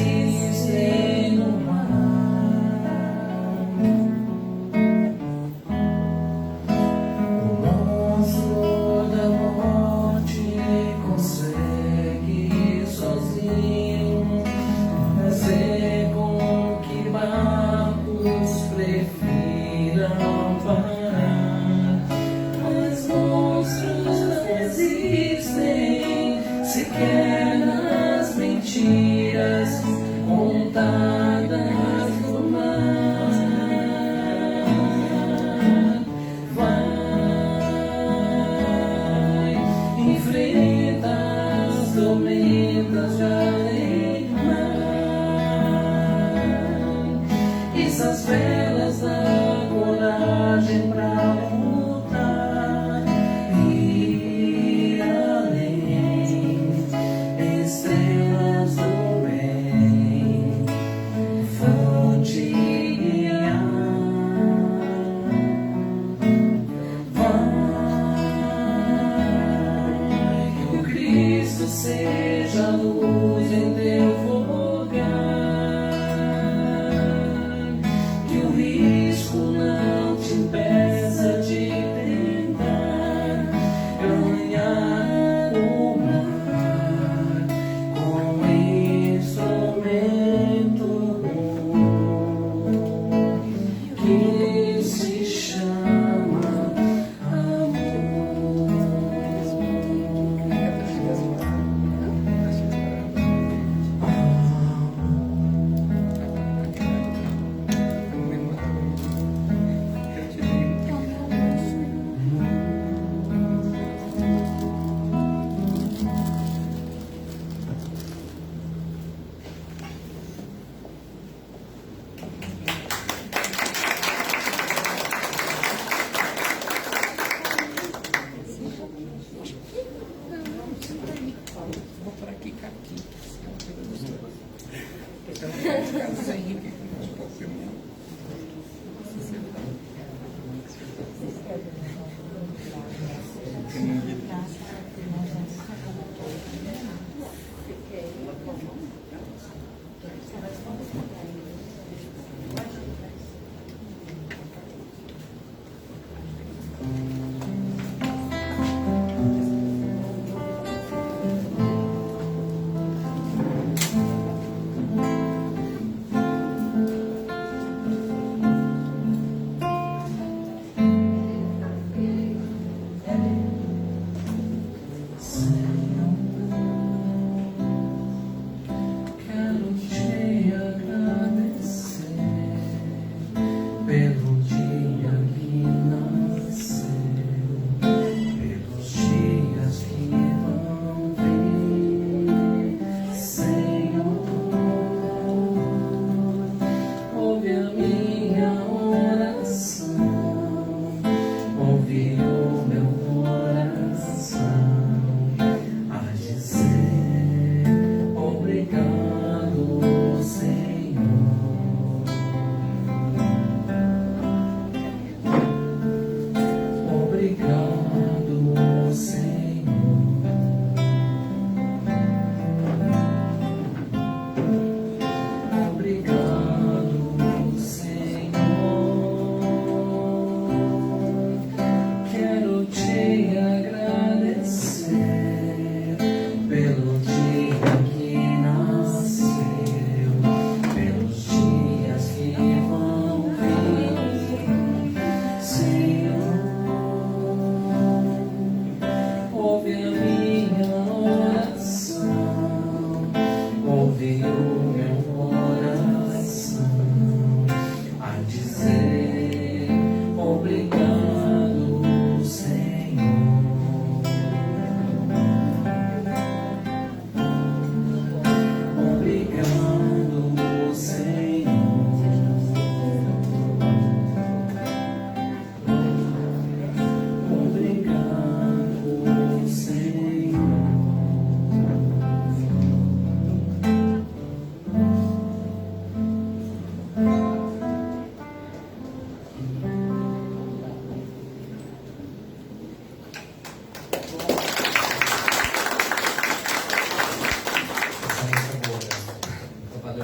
existem no mar. O monstro da morte consegue sozinho fazer com que barcos prefiram parar. Mas monstros não existem sequer nas mentiras contadas no mar. Vai, enfrenta as tormentas de além-mar. Essas velas da coragem pra lutar e além, estrelas do bem vão te guiar. Vai, que o Cristo seja a luz em teu fogar, que o risco não te impeça de tentar ganhar o mar com instrumento que se chama Vou por aqui, aqui.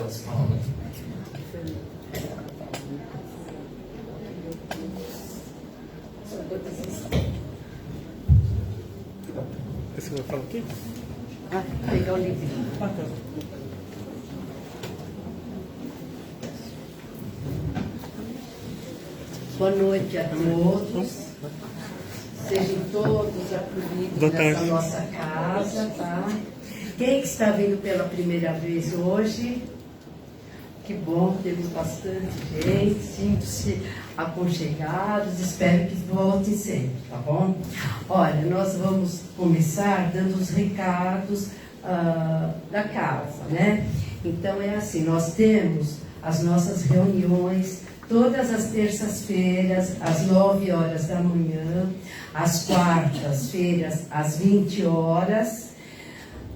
elas falam. Você vai falar o quê? Pegar o livrinho. Ah, tá. Boa noite a todos. Sejam todos acolhidos Boa nessa tarde. nossa casa, tá? Quem que está vindo pela primeira vez hoje? Que bom, temos bastante gente, sinto-se aconchegados, espero que voltem sempre, tá bom? Olha, nós vamos começar dando os recados da casa, né? Então é assim, nós temos as nossas reuniões todas as terças-feiras, às 9 horas da manhã, às quartas-feiras, às 20 horas,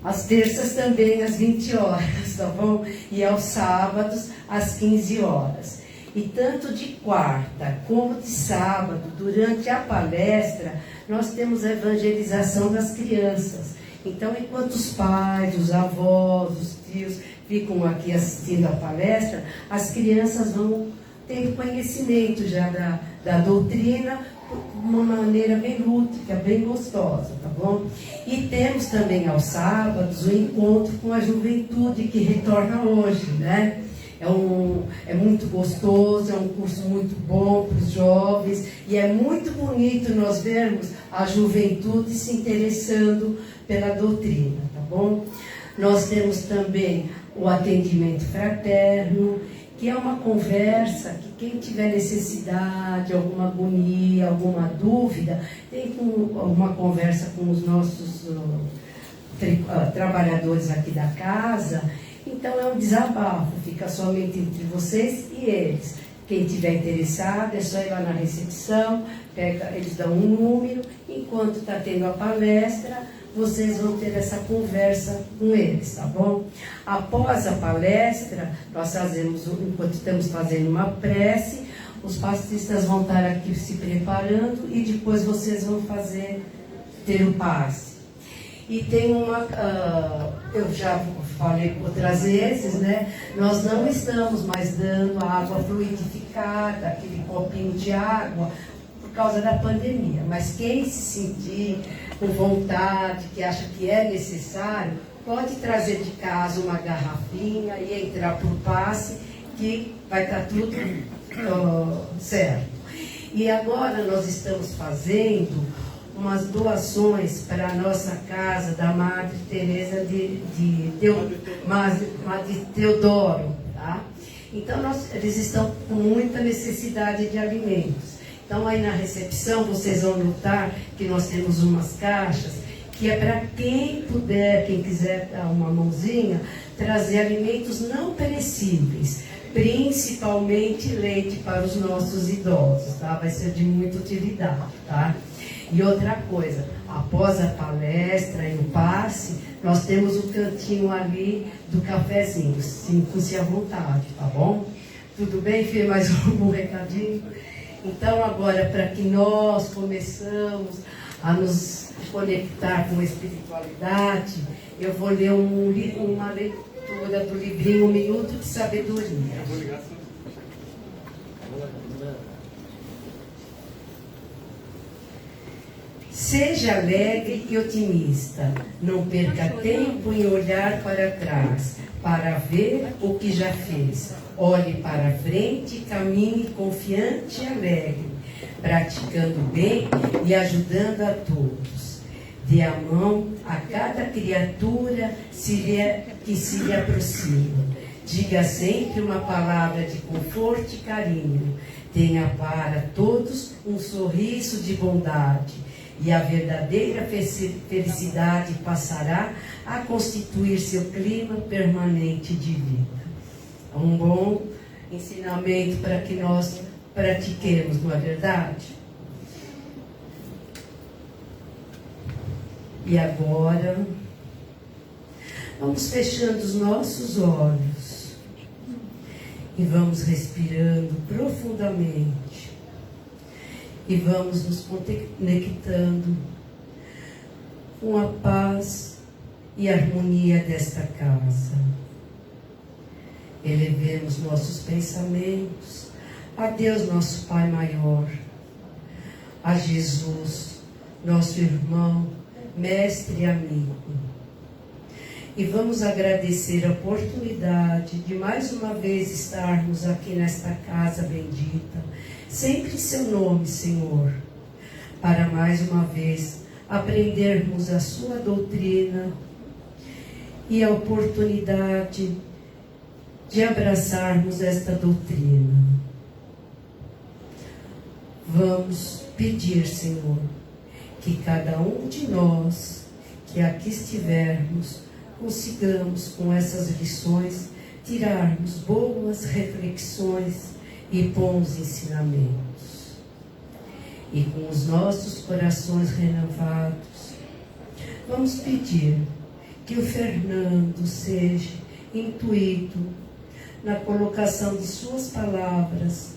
às terças também às 20 horas, tá bom? E aos sábados, às 15 horas. E tanto de quarta como de sábado, durante a palestra, nós temos a evangelização das crianças. Então, enquanto os pais, os avós, os tios ficam aqui assistindo a palestra, as crianças vão tendo conhecimento já da doutrina de uma maneira bem lúdica, bem gostosa, tá bom? E temos também aos sábados o encontro com a juventude que retorna hoje, né? É muito gostoso, é um curso muito bom para os jovens e é muito bonito nós vermos a juventude se interessando pela doutrina, tá bom? Nós temos também o atendimento fraterno, que é uma conversa que quem tiver necessidade, alguma agonia, alguma dúvida, tem uma conversa com os nossos trabalhadores aqui da casa. Então é um desabafo, fica somente entre vocês e eles. Quem tiver interessado é só ir lá na recepção, eles dão um número, enquanto está tendo a palestra, vocês vão ter essa conversa com eles, tá bom? Após a palestra, nós fazemos, enquanto estamos fazendo uma prece, os passistas vão estar aqui se preparando e depois vocês vão ter o passe. E tem eu já falei outras vezes, né? Nós não estamos mais dando água fluidificada, aquele copinho de água, por causa da pandemia. Mas quem se sentir com vontade, que acha que é necessário, pode trazer de casa uma garrafinha e entrar por passe, que vai estar tudo certo. E agora nós estamos fazendo umas doações para a nossa casa da Madre Teresa de Teodoro, tá? Então eles estão com muita necessidade de alimentos. Então aí na recepção vocês vão notar que nós temos umas caixas que é para quem puder, quem quiser dar uma mãozinha, trazer alimentos não perecíveis, principalmente leite para os nossos idosos, tá? Vai ser de muita utilidade, tá? E outra coisa, após a palestra e o passe, nós temos o cantinho ali do cafezinho. Sintam-se à vontade, tá bom? Tudo bem, filho? Mais algum recadinho? Então, agora, para que nós começamos a nos conectar com a espiritualidade, eu vou ler uma leitura do livrinho Um Minuto de Sabedoria. Seja alegre e otimista, não perca tempo em olhar para trás, para ver o que já fez. Olhe para frente e caminhe confiante e alegre, praticando bem e ajudando a todos. Dê a mão a cada criatura que se lhe aproxima. Diga sempre uma palavra de conforto e carinho. Tenha para todos um sorriso de bondade. E a verdadeira felicidade passará a constituir seu clima permanente de vida. É um bom ensinamento para que nós pratiquemos, não é verdade? E agora, vamos fechando os nossos olhos e vamos respirando profundamente. E vamos nos conectando com a paz e harmonia desta casa. Elevemos nossos pensamentos a Deus, nosso Pai maior, a Jesus, nosso irmão, mestre e amigo. E vamos agradecer a oportunidade de mais uma vez estarmos aqui nesta casa bendita, sempre em seu nome, Senhor, para mais uma vez aprendermos a sua doutrina e a oportunidade de abraçarmos esta doutrina. Vamos pedir, Senhor, que cada um de nós que aqui estivermos consigamos com essas lições tirarmos boas reflexões e bons ensinamentos. E com os nossos corações renovados, vamos pedir que o Fernando seja intuído na colocação de suas palavras,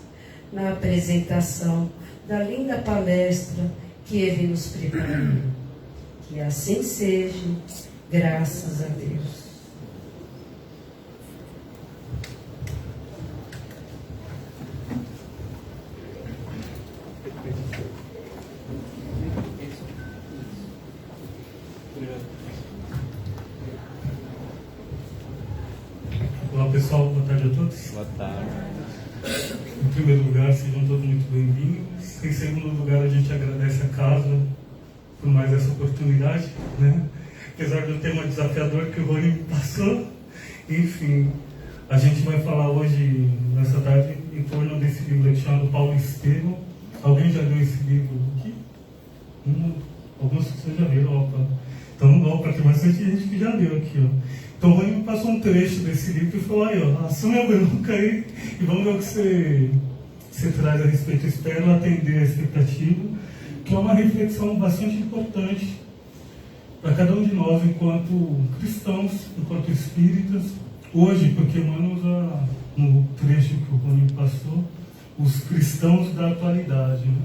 na apresentação da linda palestra que ele nos preparou. Que assim seja, graças a Deus. Olá pessoal, boa tarde a todos. Boa tarde. Em primeiro lugar, sejam todos muito bem-vindos. Em segundo lugar, a gente agradece a casa por mais essa oportunidade, né? Apesar do tema desafiador que o Rony me passou. Enfim, a gente vai falar hoje, nessa tarde, em torno desse livro aqui chamado Paulo Estevão. Alguém já leu esse livro aqui? Algumas pessoas já leram, opa. Então, opa, tem bastante gente que já leu aqui, ó. Então, o Rony me passou um trecho desse livro e falou, aí, ó, assume a bronca aí e vamos ver o que você traz a respeito. Eu espero atender a expectativa, que é uma reflexão bastante importante para cada um de nós, enquanto cristãos, enquanto espíritas, hoje, porque Emmanuel, no trecho que o Rony passou, os cristãos da atualidade, né?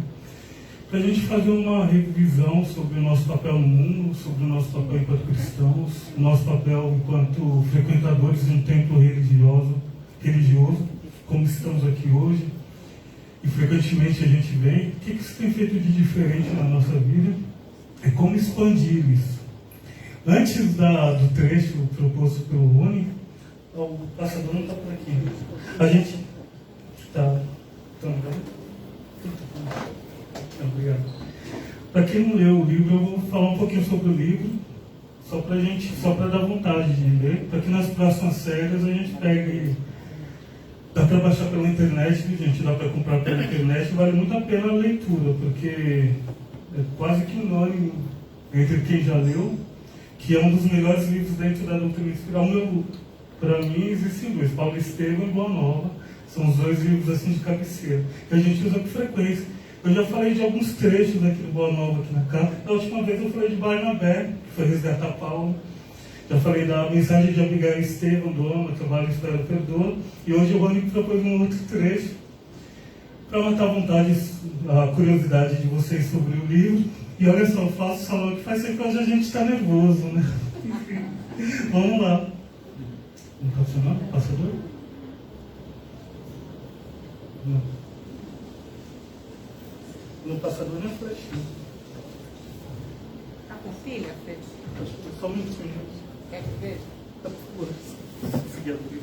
Para a gente fazer uma revisão sobre o nosso papel no mundo, sobre o nosso papel enquanto cristãos, o nosso papel enquanto frequentadores de um templo religioso, como estamos aqui hoje, e frequentemente a gente vem. O que isso tem feito de diferente na nossa vida? É como expandir isso. Antes do trecho proposto pelo Rony, o passador não está por aqui. A gente está também. Obrigado. Para quem não leu o livro, eu vou falar um pouquinho sobre o livro, só para dar vontade de ler, para que nas próximas séries a gente pegue. Dá para baixar pela internet, gente, dá para comprar pela internet, vale muito a pena a leitura, porque é quase que unânime entre quem já leu, que é um dos melhores livros dentro da doutrina espiritual. Para mim, existem dois, Paulo Estevão e Boa Nova, são os dois livros assim de cabeceira, que a gente usa com frequência. Eu já falei de alguns trechos aqui do Boa Nova aqui na casa. Da última vez eu falei de Barnabé, que foi resgatar Paulo. Já falei da mensagem de Abigail Estevão, do Ama, Trabalho, Espera, Perdoa. E hoje o Rony propôs um outro trecho para matar a vontade, a curiosidade de vocês sobre o livro. E olha só, eu faço salão que faz sempre que hoje a gente está nervoso, né? Vamos lá. Não está funcionando? Passador? Não. No passador não é flechinha. Tá com filha, Fred? Só um minutinho. Quer que veja? Por favor. Seguir a livro.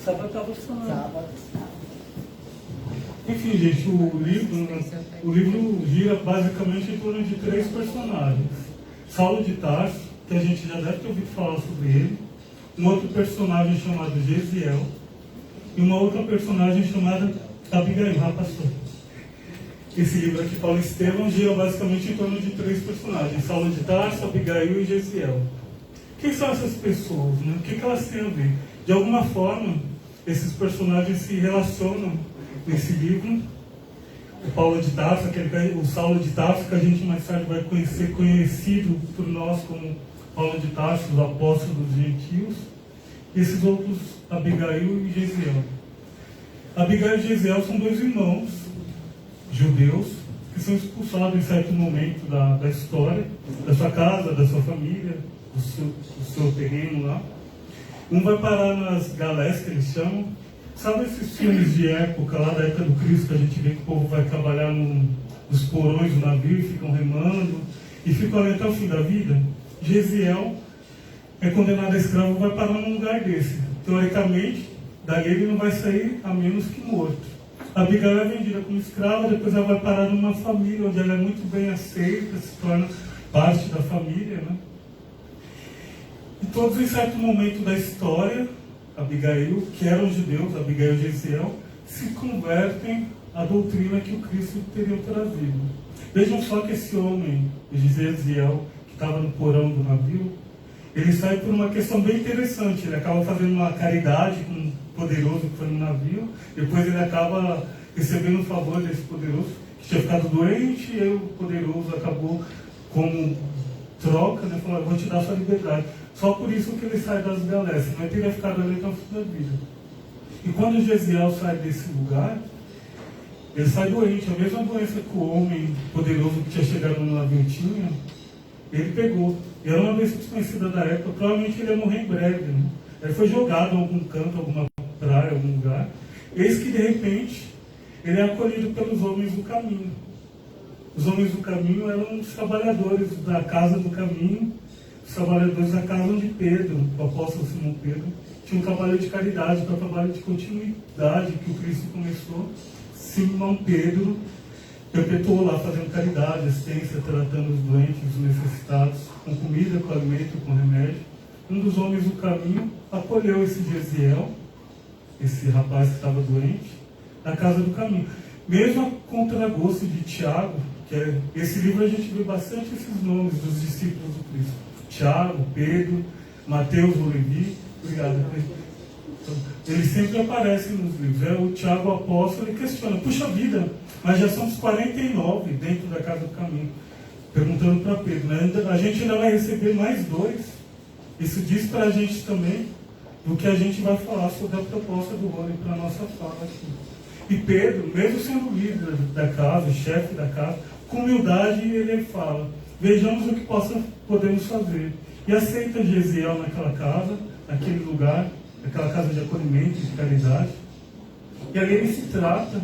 Sábado estava funcionando. Enfim, gente, o livro gira basicamente em torno de 3 personagens. Saulo de Tarso, que a gente já deve ter ouvido falar sobre ele. Um outro personagem chamado Gesiel. E uma outra personagem chamada Abigail, pastor. Esse livro aqui, Paulo Estevão, gira basicamente em torno de 3 personagens: Saulo de Tarso, Abigail e Gesiel. Quem são essas pessoas, né? O que elas têm a ver? De alguma forma, esses personagens se relacionam nesse livro. O Paulo de Tarso, o Saulo de Tarso, que a gente mais tarde vai conhecer, conhecido por nós como Paulo de Tarso, os apóstolos dos gentios. E esses outros, Abigail e Gesiel. Abigail e Gesiel são 2 irmãos judeus que são expulsados em certo momento da história, da sua casa, da sua família, do seu terreno lá. Um vai parar nas galés, que eles chamam. Sabe esses filmes de época, lá da época do Cristo, que a gente vê que o povo vai trabalhar nos porões do navio e ficam remando, e ficam ali até o fim da vida? Gesiel é condenado a escravo, vai parar num lugar desse. Teoricamente, dali ele não vai sair a menos que morto. Abigail é vendida como escrava, depois ela vai parar numa família onde ela é muito bem aceita, se torna parte da família, né? E todos em certo momento da história, Abigail, que eram judeus, Abigail e Gesiel, se convertem à doutrina que o Cristo teria trazido. Vejam só que esse homem, Gesiel, que estava no porão do navio, ele sai por uma questão bem interessante. Ele acaba fazendo uma caridade com um poderoso que foi no navio, depois ele acaba recebendo o favor desse poderoso, que tinha ficado doente, e aí o poderoso acabou como troca, né, falando, vou te dar sua liberdade. Só por isso que ele sai das galés, senão ele teria ficado ali até o fim da vida. E quando Gesiel sai desse lugar, ele sai doente, a mesma doença que o homem poderoso que tinha chegado no navio tinha, ele pegou. E era uma doença desconhecida da época, provavelmente ele ia morrer em breve, né? Ele foi jogado em algum canto, alguma praia, algum lugar. Eis que, de repente, ele é acolhido pelos homens do caminho. Os homens do caminho eram os trabalhadores da casa do caminho, os trabalhadores da casa onde Pedro, o apóstolo Simão Pedro, tinha um trabalho de caridade, que é o trabalho de continuidade que o Cristo começou. Simão Pedro perpetuou lá, fazendo caridade, assistência, tratando os doentes, os necessitados, com comida, com alimento, com remédio. Um dos homens do caminho acolheu esse Gesiel, esse rapaz que estava doente, na casa do caminho. Mesmo a contragosto de Tiago, que é, esse livro a gente vê bastante esses nomes dos discípulos do Cristo. Tiago, Pedro, Mateus ou Levi. Obrigado, Pedro. Eles sempre aparecem nos livros. O Tiago, o apóstolo, ele questiona, puxa vida, mas já somos 49 dentro da casa do caminho. Perguntando para Pedro, né? A gente ainda vai receber mais 2. Isso diz para a gente também do que a gente vai falar sobre a proposta do Rony para a nossa fala aqui. E Pedro, mesmo sendo líder da casa, chefe da casa, com humildade ele fala, vejamos o que podemos fazer. E aceita Gesiel naquela casa, naquele lugar, naquela casa de acolhimento, de caridade. E ali ele se trata,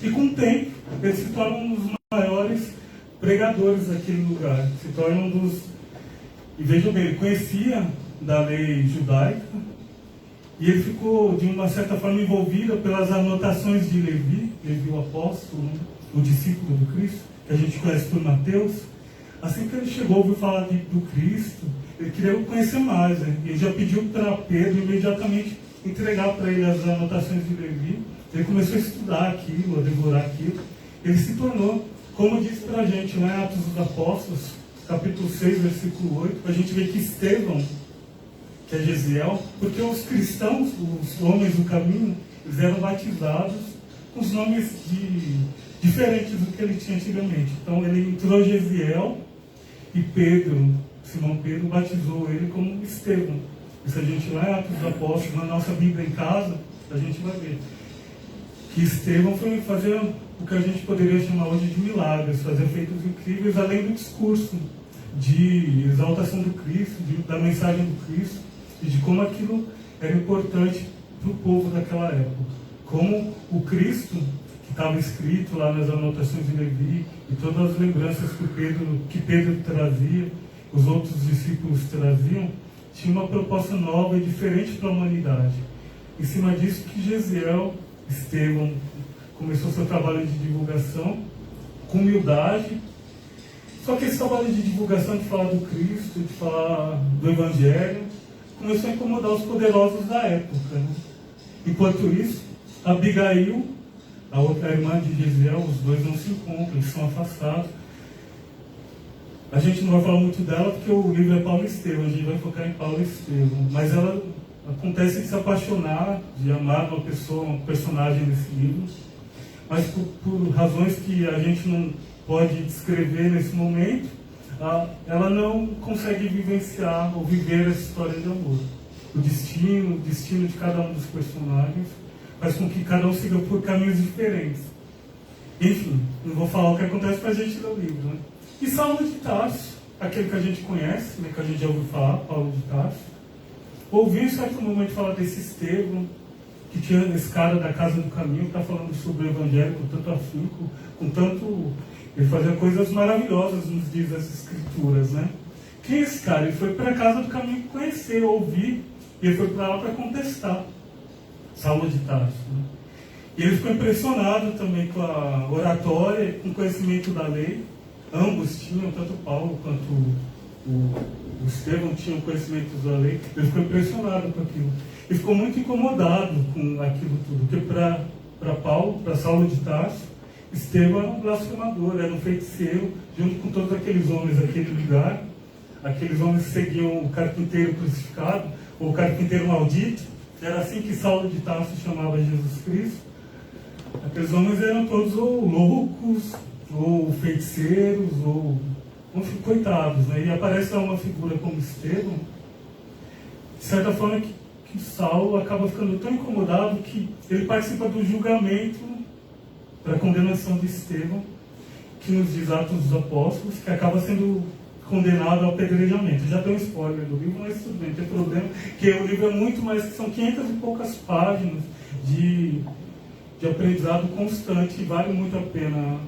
e com o tempo, ele se torna um dos maiores pregadores daquele lugar. Se torna um dos... E vejam bem, ele conhecia da lei judaica, e ele ficou, de uma certa forma, envolvido pelas anotações de Levi, o apóstolo, né? O discípulo do Cristo, que a gente conhece por Mateus. Assim que ele chegou, ouviu falar do Cristo, ele queria conhecer mais, né? Ele já pediu para Pedro imediatamente entregar para ele as anotações de Levi. Ele começou a estudar aquilo, a devorar aquilo. Ele se tornou, como diz para a gente, né, Atos dos Apóstolos, capítulo 6, versículo 8, a gente vê que Estevão, que é Gesiel, porque os cristãos, os homens do caminho, eles eram batizados com os nomes diferentes do que ele tinha antigamente. Então ele entrou Gesiel e Pedro, Simão Pedro, batizou ele como Estevão. E se a gente lá em Atos dos Apóstolos, na nossa Bíblia em casa, a gente vai ver que Estevão foi fazer o que a gente poderia chamar hoje de milagres, fazer feitos incríveis, além do discurso de exaltação do Cristo, da mensagem do Cristo, e de como aquilo era importante para o povo daquela época. Como o Cristo, que estava escrito lá nas anotações de Levi, e todas as lembranças que Pedro trazia, os outros discípulos traziam, tinha uma proposta nova e diferente para a humanidade. Em cima disso que Gesiel, Estevão, começou seu trabalho de divulgação, com humildade. Só que esse trabalho de divulgação, de falar do Cristo, de falar do Evangelho, começou a incomodar os poderosos da época, né? Enquanto isso, Abigail, a outra irmã de Gesiel, os dois não se encontram, eles são afastados. A gente não vai falar muito dela porque o livro é Paulo e Estevão, a gente vai focar em Paulo e Estevão. Mas ela acontece de se apaixonar, de amar uma pessoa, um personagem nesse livro, mas por razões que a gente não pode descrever nesse momento, ela não consegue vivenciar ou viver essa história de amor. O destino de cada um dos personagens faz com que cada um siga por caminhos diferentes. Enfim, não vou falar o que acontece para a gente ler o livro, né? E Saulo de Tarso, aquele que a gente conhece, né, que a gente já ouviu falar, Paulo de Tarso, ouvi em certo momento falar desse Estevão, que tinha esse cara da Casa do Caminho, que está falando sobre o Evangelho com tanto afinco, com tanto... Ele fazia coisas maravilhosas, nos diz as Escrituras, né? Quem é esse cara? Ele foi para a Casa do Caminho conhecer, ouvir, e ele foi para lá para contestar Saulo de Tarso, né? E ele ficou impressionado também com a oratória, com o conhecimento da lei. Ambos tinham, tanto Paulo quanto o Estevão tinham conhecimento da lei. Ele ficou impressionado com aquilo. E ficou muito incomodado com aquilo tudo. Porque para Paulo, para Saulo de Tarso, Estevão era um blasfemador, era um feiticeiro, junto com todos aqueles homens daquele lugar. Aqueles homens que seguiam o carpinteiro crucificado, ou o carpinteiro maldito. Era assim que Saulo de Tarso chamava Jesus Cristo. Aqueles homens eram todos ou loucos, ou feiticeiros, ou coitados, né? E aparece lá uma figura como Estevão, de certa forma que Saulo acaba ficando tão incomodado que ele participa do julgamento para a condenação de Estevão, que nos diz Atos dos Apóstolos, que acaba sendo condenado ao apedrejamento. Já tem um spoiler do livro, mas tudo bem, não tem problema, que o livro é muito mais, que são 500 e poucas páginas de aprendizado constante, e vale muito a pena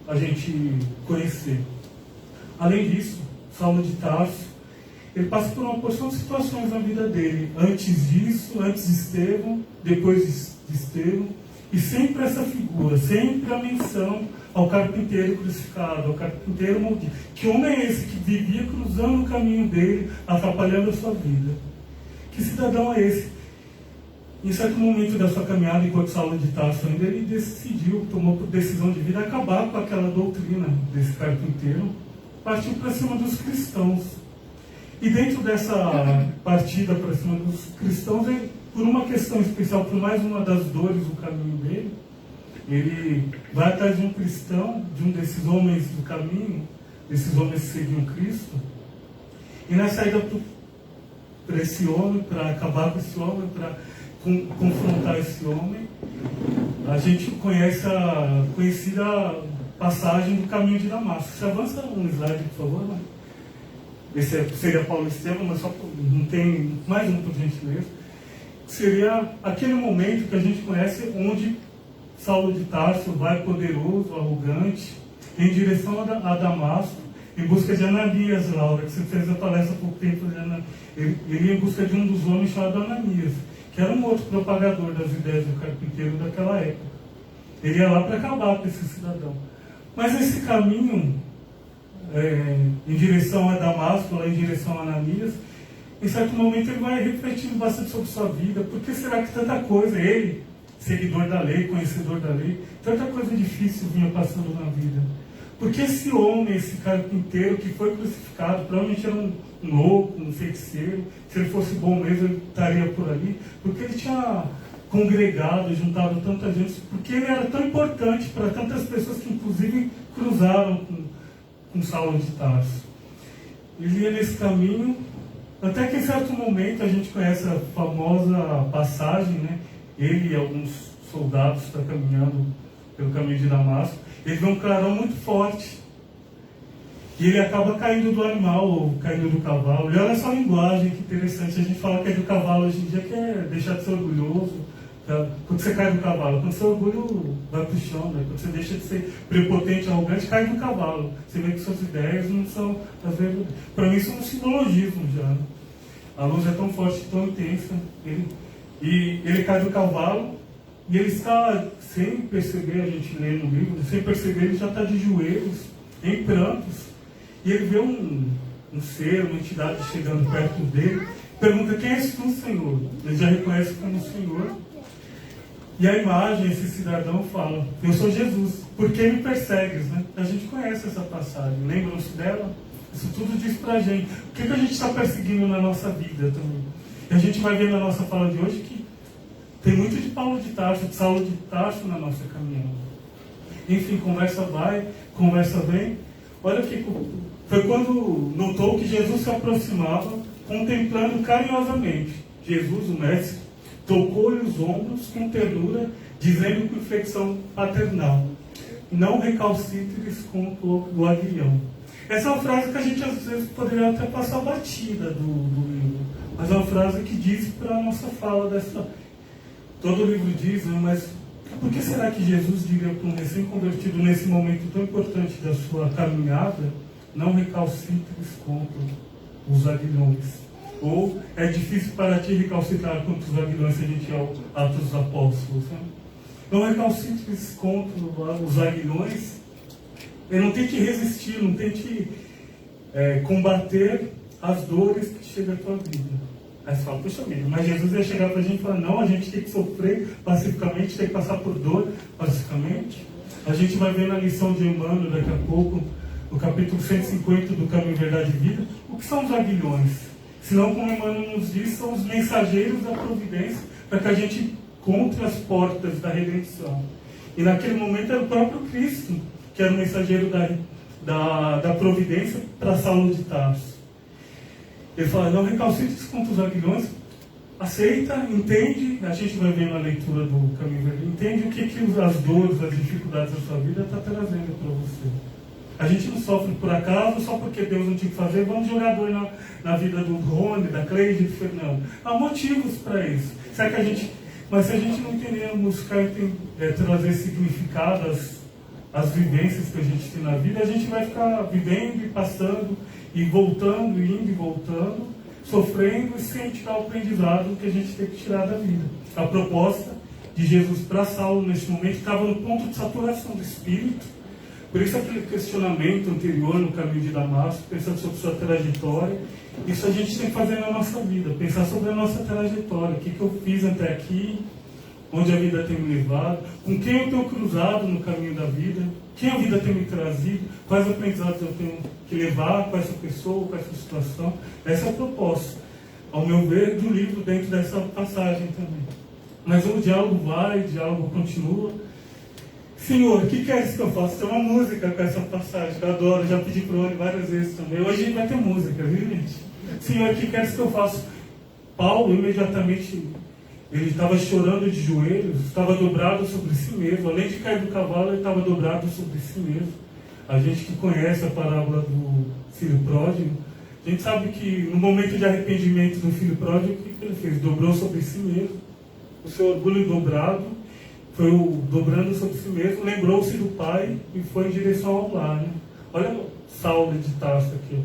a gente conhecer. Além disso, Saulo de Tarso, ele passa por uma porção de situações na vida dele, antes disso, antes de Estevão, depois de Estevão, e sempre essa figura, sempre a menção ao carpinteiro crucificado, ao carpinteiro maldito. Que homem é esse que vivia cruzando o caminho dele, atrapalhando a sua vida? Que cidadão é esse? Em certo momento da sua caminhada, enquanto Saulo de Tarso ainda, ele decidiu, tomou por decisão de vida, acabar com aquela doutrina desse carpinteiro, partiu para cima dos cristãos. E dentro dessa partida para cima dos cristãos, ele, por uma questão especial, por mais uma das dores do caminho dele, ele vai atrás de um cristão, de um desses homens do caminho, desses homens que seguiam Cristo, e na saída para esse homem, para acabar com esse homem, para confrontar esse homem, a gente conhece a conhecida passagem do caminho de Damasco. Você avança um slide, por favor, né? Esse seria Paulo e Estevão, mas só não tem mais um para a gente ler. Seria aquele momento que a gente conhece onde Saulo de Tarso vai poderoso, arrogante, em direção a Damasco, em busca de Ananias, Laura, que você fez a palestra há pouco tempo. Ele ia em busca de um dos homens chamado Ananias, que era um outro propagador das ideias do carpinteiro daquela época. Ele ia lá para acabar com esse cidadão. Mas esse caminho, em direção a Damasco, lá em direção a Ananias, em certo momento ele vai refletindo bastante sobre sua vida. Por que será que tanta coisa, ele, seguidor da lei, conhecedor da lei, tanta coisa difícil vinha passando na vida? Porque esse homem, esse carpinteiro que foi crucificado, provavelmente era um louco, um feiticeiro. Se ele fosse bom mesmo, ele estaria por ali. Porque ele tinha congregado, juntado tanta gente. Porque ele era tão importante para tantas pessoas que, inclusive, cruzaram com Saulo de Tarso. Ele ia nesse caminho, até que em certo momento a gente conhece a famosa passagem, né? Ele e alguns soldados estão caminhando pelo caminho de Damasco. Ele vê um clarão muito forte. E ele acaba caindo do animal, ou caindo do cavalo. E olha só a linguagem, que interessante. A gente fala que é do cavalo hoje em dia, que é deixar de ser orgulhoso. Quando você cai do cavalo, quando seu orgulho vai para o chão, né? Quando você deixa de ser prepotente, arrogante, cai do cavalo. Você vê que suas ideias não são, às vezes, para mim são um simbologismo já, né? A luz é tão forte, tão intensa. Ele cai do cavalo. E ele está, sem perceber, a gente lê no livro, sem perceber, ele já está de joelhos, em prantos. E ele vê um ser, uma entidade chegando perto dele, pergunta: quem és tu, Senhor? Ele já reconhece como Senhor. E a imagem, esse cidadão fala: eu sou Jesus, por que me persegues? Né? A gente conhece essa passagem, lembram-se dela? Isso tudo diz pra gente. O que a gente está perseguindo na nossa vida também? E a gente vai ver na nossa fala de hoje que tem muito de Paulo de Tarso, de Saulo de Tarso na nossa caminhada. Enfim, conversa vai, conversa vem. Olha que foi quando notou que Jesus se aproximava, contemplando carinhosamente. Jesus, o mestre, tocou-lhe os ombros com ternura, dizendo com inflexão paternal: não recalcitres contra o aguilhão. Essa é uma frase que a gente às vezes poderia até passar batida do livro. Mas é uma frase que diz para a nossa fala dessa... Todo o livro diz, né? Mas por que será que Jesus diria para um recém-convertido nesse momento tão importante da sua caminhada, não recalcitres contra os aguilhões? Ou é difícil para ti recalcitrar contra os aguilhões se a gente é Atos dos Apóstolos, né? Não recalcitres contra os aguilhões, e não tente resistir, não tente combater as dores que chegam à tua vida. Aí você fala, puxa vida, mas Jesus ia chegar para a gente e falar, não, a gente tem que sofrer pacificamente, tem que passar por dor pacificamente. A gente vai ver na lição de Emmanuel daqui a pouco, no capítulo 150 do Caminho, Verdade e Vida, o que são os aguilhões? Senão, como Emmanuel nos diz, são os mensageiros da providência para que a gente encontre as portas da redenção. E naquele momento era o próprio Cristo que era o mensageiro da providência para Saulo de Tarso. Ele fala, não recalcitres contra os aguilhões, aceita, entende, a gente vai ver na leitura do Caminho Verdade, entende o que as dores, as dificuldades da sua vida está trazendo para você. A gente não sofre por acaso, só porque Deus não tinha que fazer, vamos jogar dor na vida do Rony, da Cleide, do Fernando. Há motivos para isso. Mas se a gente não entender buscar trazer significado às vivências que a gente tem na vida, a gente vai ficar vivendo e passando, e voltando, indo e voltando, sofrendo e sem tirar o aprendizado que a gente tem que tirar da vida. A proposta de Jesus para Saulo neste momento estava no ponto de saturação do espírito. Por isso aquele questionamento anterior no caminho de Damasco, pensando sobre sua trajetória, isso a gente tem que fazer na nossa vida, pensar sobre a nossa trajetória, o que eu fiz até aqui, onde a vida tem me levado, com quem eu tenho cruzado no caminho da vida, quem a vida tem me trazido, quais aprendizados eu tenho que levar com essa pessoa, com essa situação. Essa é a proposta, ao meu ver, do livro dentro dessa passagem também. Mas o diálogo vai, o diálogo continua. Senhor, o que queres que eu faça? Tem uma música com essa passagem, que eu adoro, já pedi para o Rony várias vezes também. Hoje a gente vai ter música, viu, gente? Senhor, o que queres que eu faça? Paulo, imediatamente, ele estava chorando de joelhos, estava dobrado sobre si mesmo. Além de cair do cavalo, ele estava dobrado sobre si mesmo. A gente que conhece a parábola do filho pródigo, a gente sabe que no momento de arrependimento do filho pródigo, o que ele fez? Dobrou sobre si mesmo. O seu orgulho dobrado, foi dobrando sobre si mesmo, lembrou-se do pai e foi em direção ao lar. Né? Olha Saulo de Tarso aqui.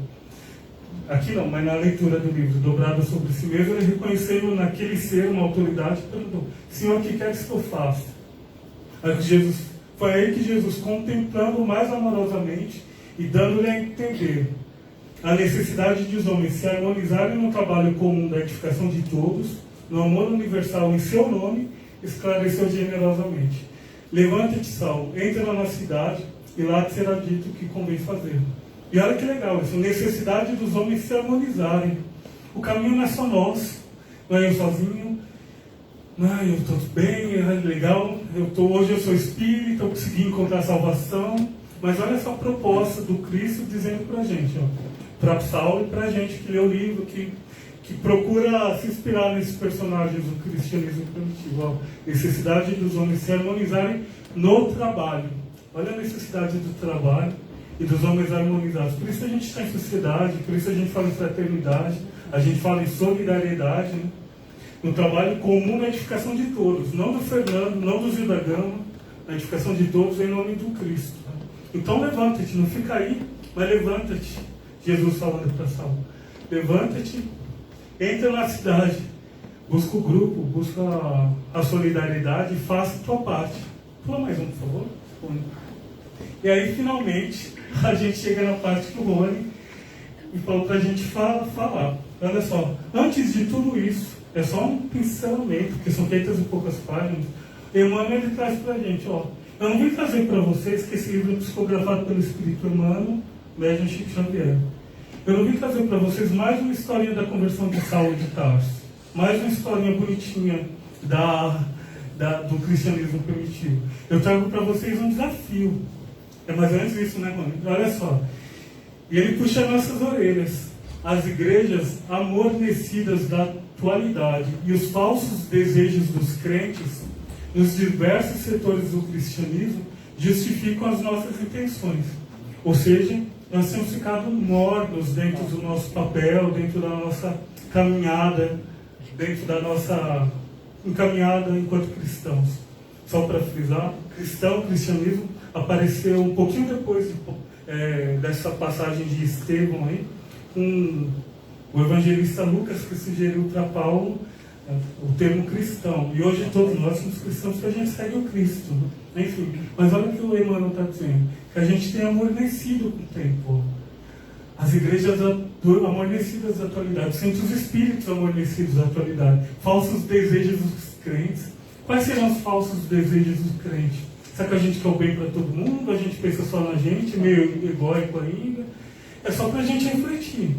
Aqui não, mas na leitura do livro, dobrado sobre si mesmo, ele reconhecendo naquele ser uma autoridade, perguntou, Senhor, o que queres que eu faça? Foi aí que Jesus, contemplando mais amorosamente e dando-lhe a entender a necessidade de os homens se harmonizarem no trabalho comum da edificação de todos, no amor universal em seu nome, esclareceu generosamente. Levanta-te, Saulo, entra na nossa cidade e lá te será dito o que convém fazer. E olha que legal, essa necessidade dos homens se harmonizarem. O caminho não é só nós, não é eu sozinho, eu estou bem, é legal, hoje eu sou espírita, eu consegui encontrar salvação, mas olha essa proposta do Cristo dizendo para a gente, para Saulo e para a gente que lê o livro, que procura se inspirar nesses personagens do cristianismo primitivo. Necessidade dos homens se harmonizarem no trabalho. Olha a necessidade do trabalho e dos homens harmonizados. Por isso a gente está em sociedade, por isso a gente fala em fraternidade, a gente fala em solidariedade, né? No trabalho comum na edificação de todos, não do Fernando, não do Zil da Gama, na edificação de todos em nome do Cristo. Então levanta-te, não fica aí, mas levanta-te. Jesus falando para Saulo, levanta-te, entra na cidade, busca o grupo, busca a solidariedade e faça a tua parte. Pula mais um, por favor. E aí, finalmente, a gente chega na parte que o Rony falou para a gente falar. Olha só, antes de tudo isso, é só um pincelamento, porque são 500 e poucas páginas. Emmanuel, ele traz para a gente, eu não vim trazer para vocês que esse livro é psicografado pelo Espírito Emmanuel, médium Chico Xavier. Eu não vim trazer para vocês mais uma historinha da conversão de Saulo de Tarso, mais uma historinha bonitinha do cristianismo primitivo. Eu trago para vocês um desafio. Mas antes disso, né, mano? Olha só. E ele puxa nossas orelhas. As igrejas amornecidas da atualidade e os falsos desejos dos crentes nos diversos setores do cristianismo justificam as nossas intenções. Ou seja, nós temos ficado mornos dentro do nosso papel, dentro da nossa caminhada, dentro da nossa encaminhada enquanto cristãos. Só para frisar, cristianismo apareceu um pouquinho depois dessa passagem de Estevão aí, com o evangelista Lucas, que sugeriu para Paulo o termo cristão. E hoje todos nós somos cristãos porque a gente segue o Cristo. Né? Enfim, mas olha o que o Emmanuel está dizendo, que a gente tem amornecido com o tempo. As igrejas amornecidas da atualidade, os centros espíritos amornecidos da atualidade, falsos desejos dos crentes. Quais serão os falsos desejos dos crentes? Será que a gente quer o bem para todo mundo? A gente pensa só na gente, meio egóico ainda? É só para a gente refletir.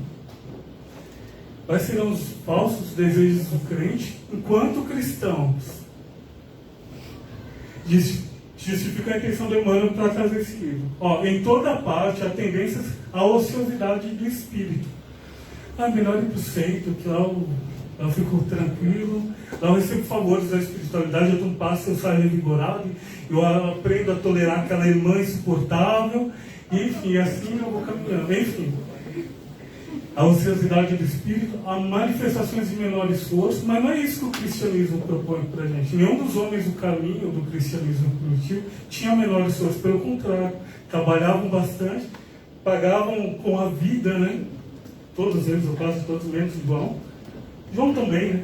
Quais serão os falsos desejos do crente enquanto cristãos? Justifica a intenção do Emmanuel para trazer esse livro. Em toda parte há tendências à ociosidade do espírito. Melhor ir para o centro, que lá eu fico tranquilo, lá eu recebo favores da espiritualidade, eu dou um passo, eu saio revigorado, eu aprendo a tolerar aquela irmã insuportável, enfim, assim eu vou caminhando. Enfim, a ociosidade do espírito, há manifestações de menor esforço, mas não é isso que o cristianismo propõe para a gente. Nenhum dos homens do caminho do cristianismo primitivo tinha menor esforço, pelo contrário, trabalhavam bastante, pagavam com a vida, né? Todos eles, ou quase todos, menos João também, né?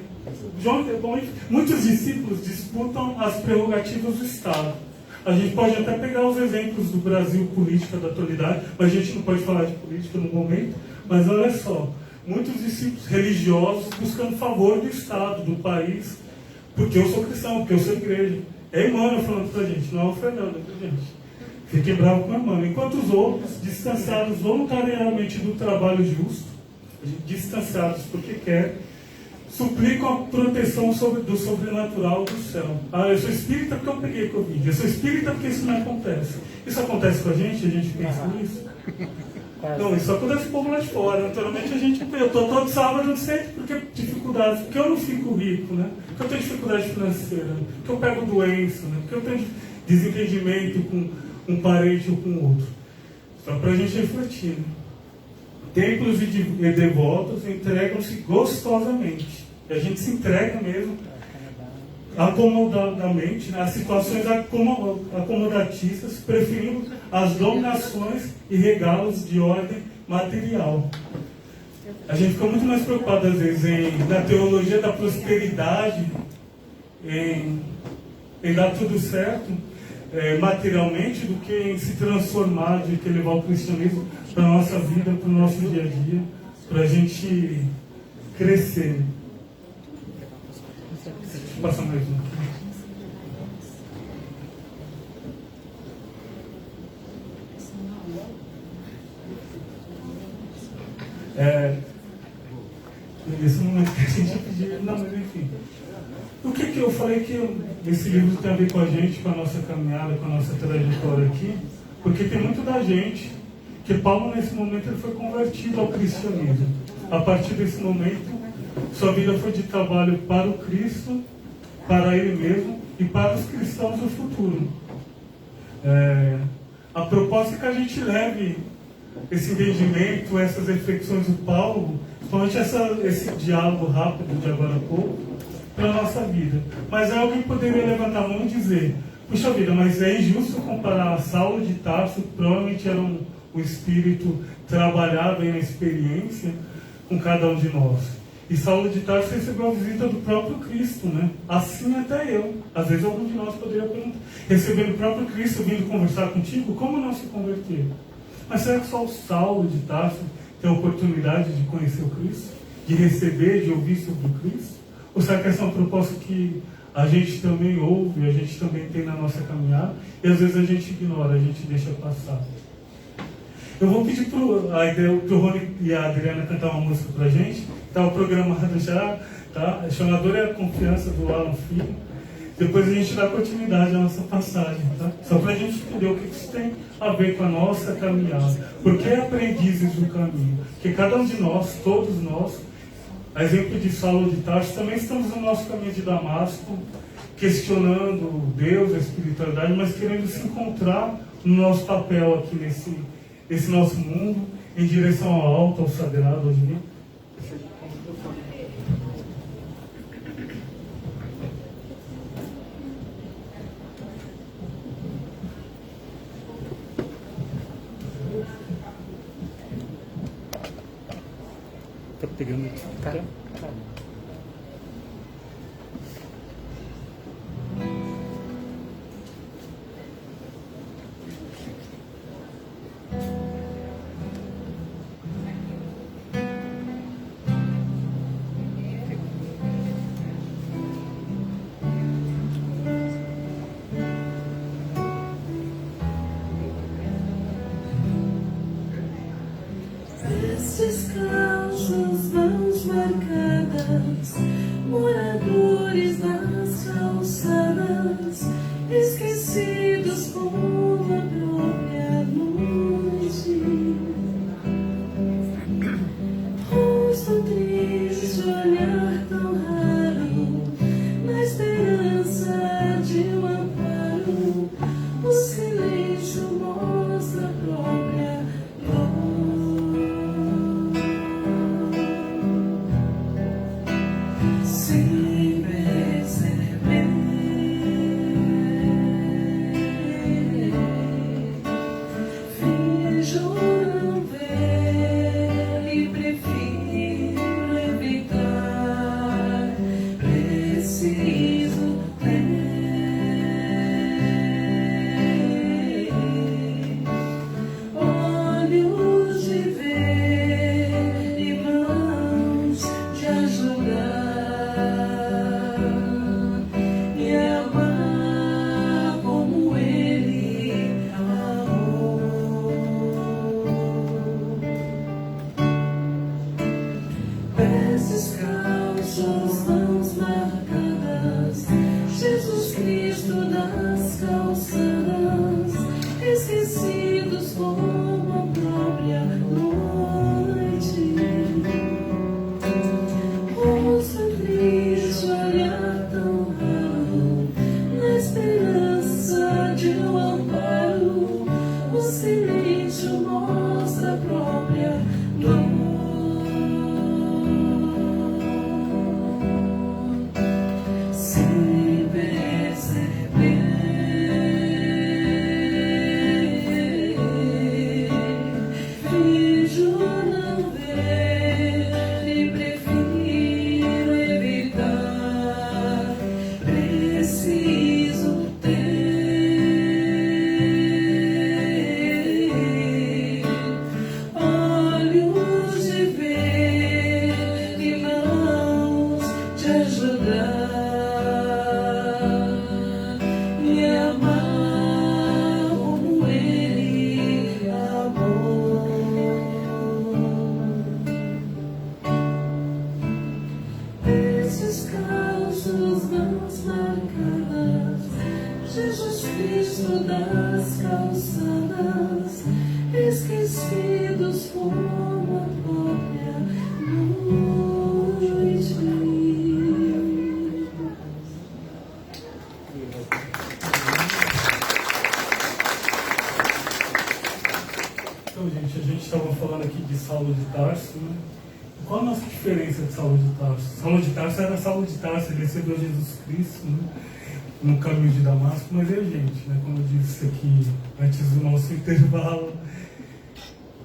João é bom. Muitos discípulos disputam as prerrogativas do Estado. A gente pode até pegar os exemplos do Brasil política da atualidade, mas a gente não pode falar de política no momento. Mas olha só, muitos discípulos religiosos buscando favor do Estado, do país, porque eu sou cristão, porque eu sou igreja. É Emmanuel falando pra gente, não é o Fernando, pra gente. Fiquem bravos com Emmanuel. Enquanto os outros, distanciados voluntariamente do trabalho justo, distanciados porque quer, suplicam a proteção do sobrenatural do céu. Eu sou espírita porque eu peguei Covid. Eu sou espírita porque isso não acontece. Isso acontece com a gente pensa nisso? Não, isso acontece com o povo lá de fora. Naturalmente eu estou todo sábado no centro porque dificuldades, porque eu não fico rico, né? Porque eu tenho dificuldade financeira, né? Porque eu pego doença, né? Porque eu tenho desentendimento com um parente ou com outro. Só para a gente refletir, né? Templos e devotos entregam-se gostosamente. E a gente se entrega mesmo acomodadamente, né, as situações acomodatistas, preferindo as dominações e regalos de ordem material. A gente fica muito mais preocupado, às vezes, na teologia da prosperidade, em dar tudo certo materialmente, do que em se transformar, de que levar o cristianismo para a nossa vida, para o nosso dia a dia, para a gente crescer. Deixa eu passar mais um aqui. Nesse momento que a gente pediu, não, mas enfim. O que eu falei que esse livro tem a ver com a gente, com a nossa caminhada, com a nossa trajetória aqui? Porque tem muito da gente que Paulo, nesse momento, ele foi convertido ao cristianismo. A partir desse momento, sua vida foi de trabalho para o Cristo, para ele mesmo e para os cristãos do futuro. A proposta é que a gente leve esse entendimento, essas reflexões do Paulo, principalmente esse diálogo rápido de agora a pouco, para a nossa vida. Mas alguém poderia levantar a mão e dizer: puxa vida, mas é injusto comparar Saulo de Tarso, que provavelmente era um espírito trabalhado na experiência, com cada um de nós. E Saulo de Tarso recebeu a visita do próprio Cristo, né? Assim até eu. Às vezes algum de nós poderia perguntar: recebendo o próprio Cristo vindo conversar contigo, como não se converter? Mas será que só o Saulo de Tarso tem a oportunidade de conhecer o Cristo? De receber, de ouvir sobre o Cristo? Ou será que essa é uma proposta que a gente também ouve, a gente também tem na nossa caminhada, e às vezes a gente ignora, a gente deixa passar? Eu vou pedir para o Rony e a Adriana cantar uma música para a gente. Estava programado já, tá? A chamadora é a confiança do Alan Filho. Depois a gente dá continuidade à nossa passagem, tá? Só para a gente entender o que isso tem a ver com a nossa caminhada. Porque aprendizes do caminho. Porque cada um de nós, todos nós, a exemplo de Saulo de Tarso, também estamos no nosso caminho de Damasco, questionando Deus, a espiritualidade, mas querendo se encontrar no nosso papel aqui nesse esse nosso mundo em direção ao alto, ao sagrado, ao divino. Tá pegando aqui? Tá. Descalços, mãos marcadas, moradores nas calçadas, esquecidos como a própria noite. Rosto triste, olhar tão raro, na esperança de um amparo, o silêncio mostra a própria dor. Sem perceber, finjo não ver e prefiro evitar. Preciso ter olhos de ver e mãos de ajudar. Descalços, mãos marcadas, Jesus Cristo nas calçadas, esquecidos como a própria noite. Rosto triste, olhar tão raro, na esperança de um amparo, o silêncio mostra a própria dor. Sem perceber, finjo não ver e prefiro evitar. Preciso ter olhos de ver e mãos de ajudar. Me amar como Ele amou. Descalços, mãos marcadas, Jesus Cristo das calçadas, esquecidos como a própria noite. Então, gente, a gente estava falando aqui de Saulo de Tarso, né? Qual a nossa diferença de Saulo de Tarso? Saulo de Tarso era Saulo de Tarso, ele recebeu Jesus Cristo, né? No caminho de Damasco, mas e a gente, né? Como eu disse aqui antes do nosso intervalo,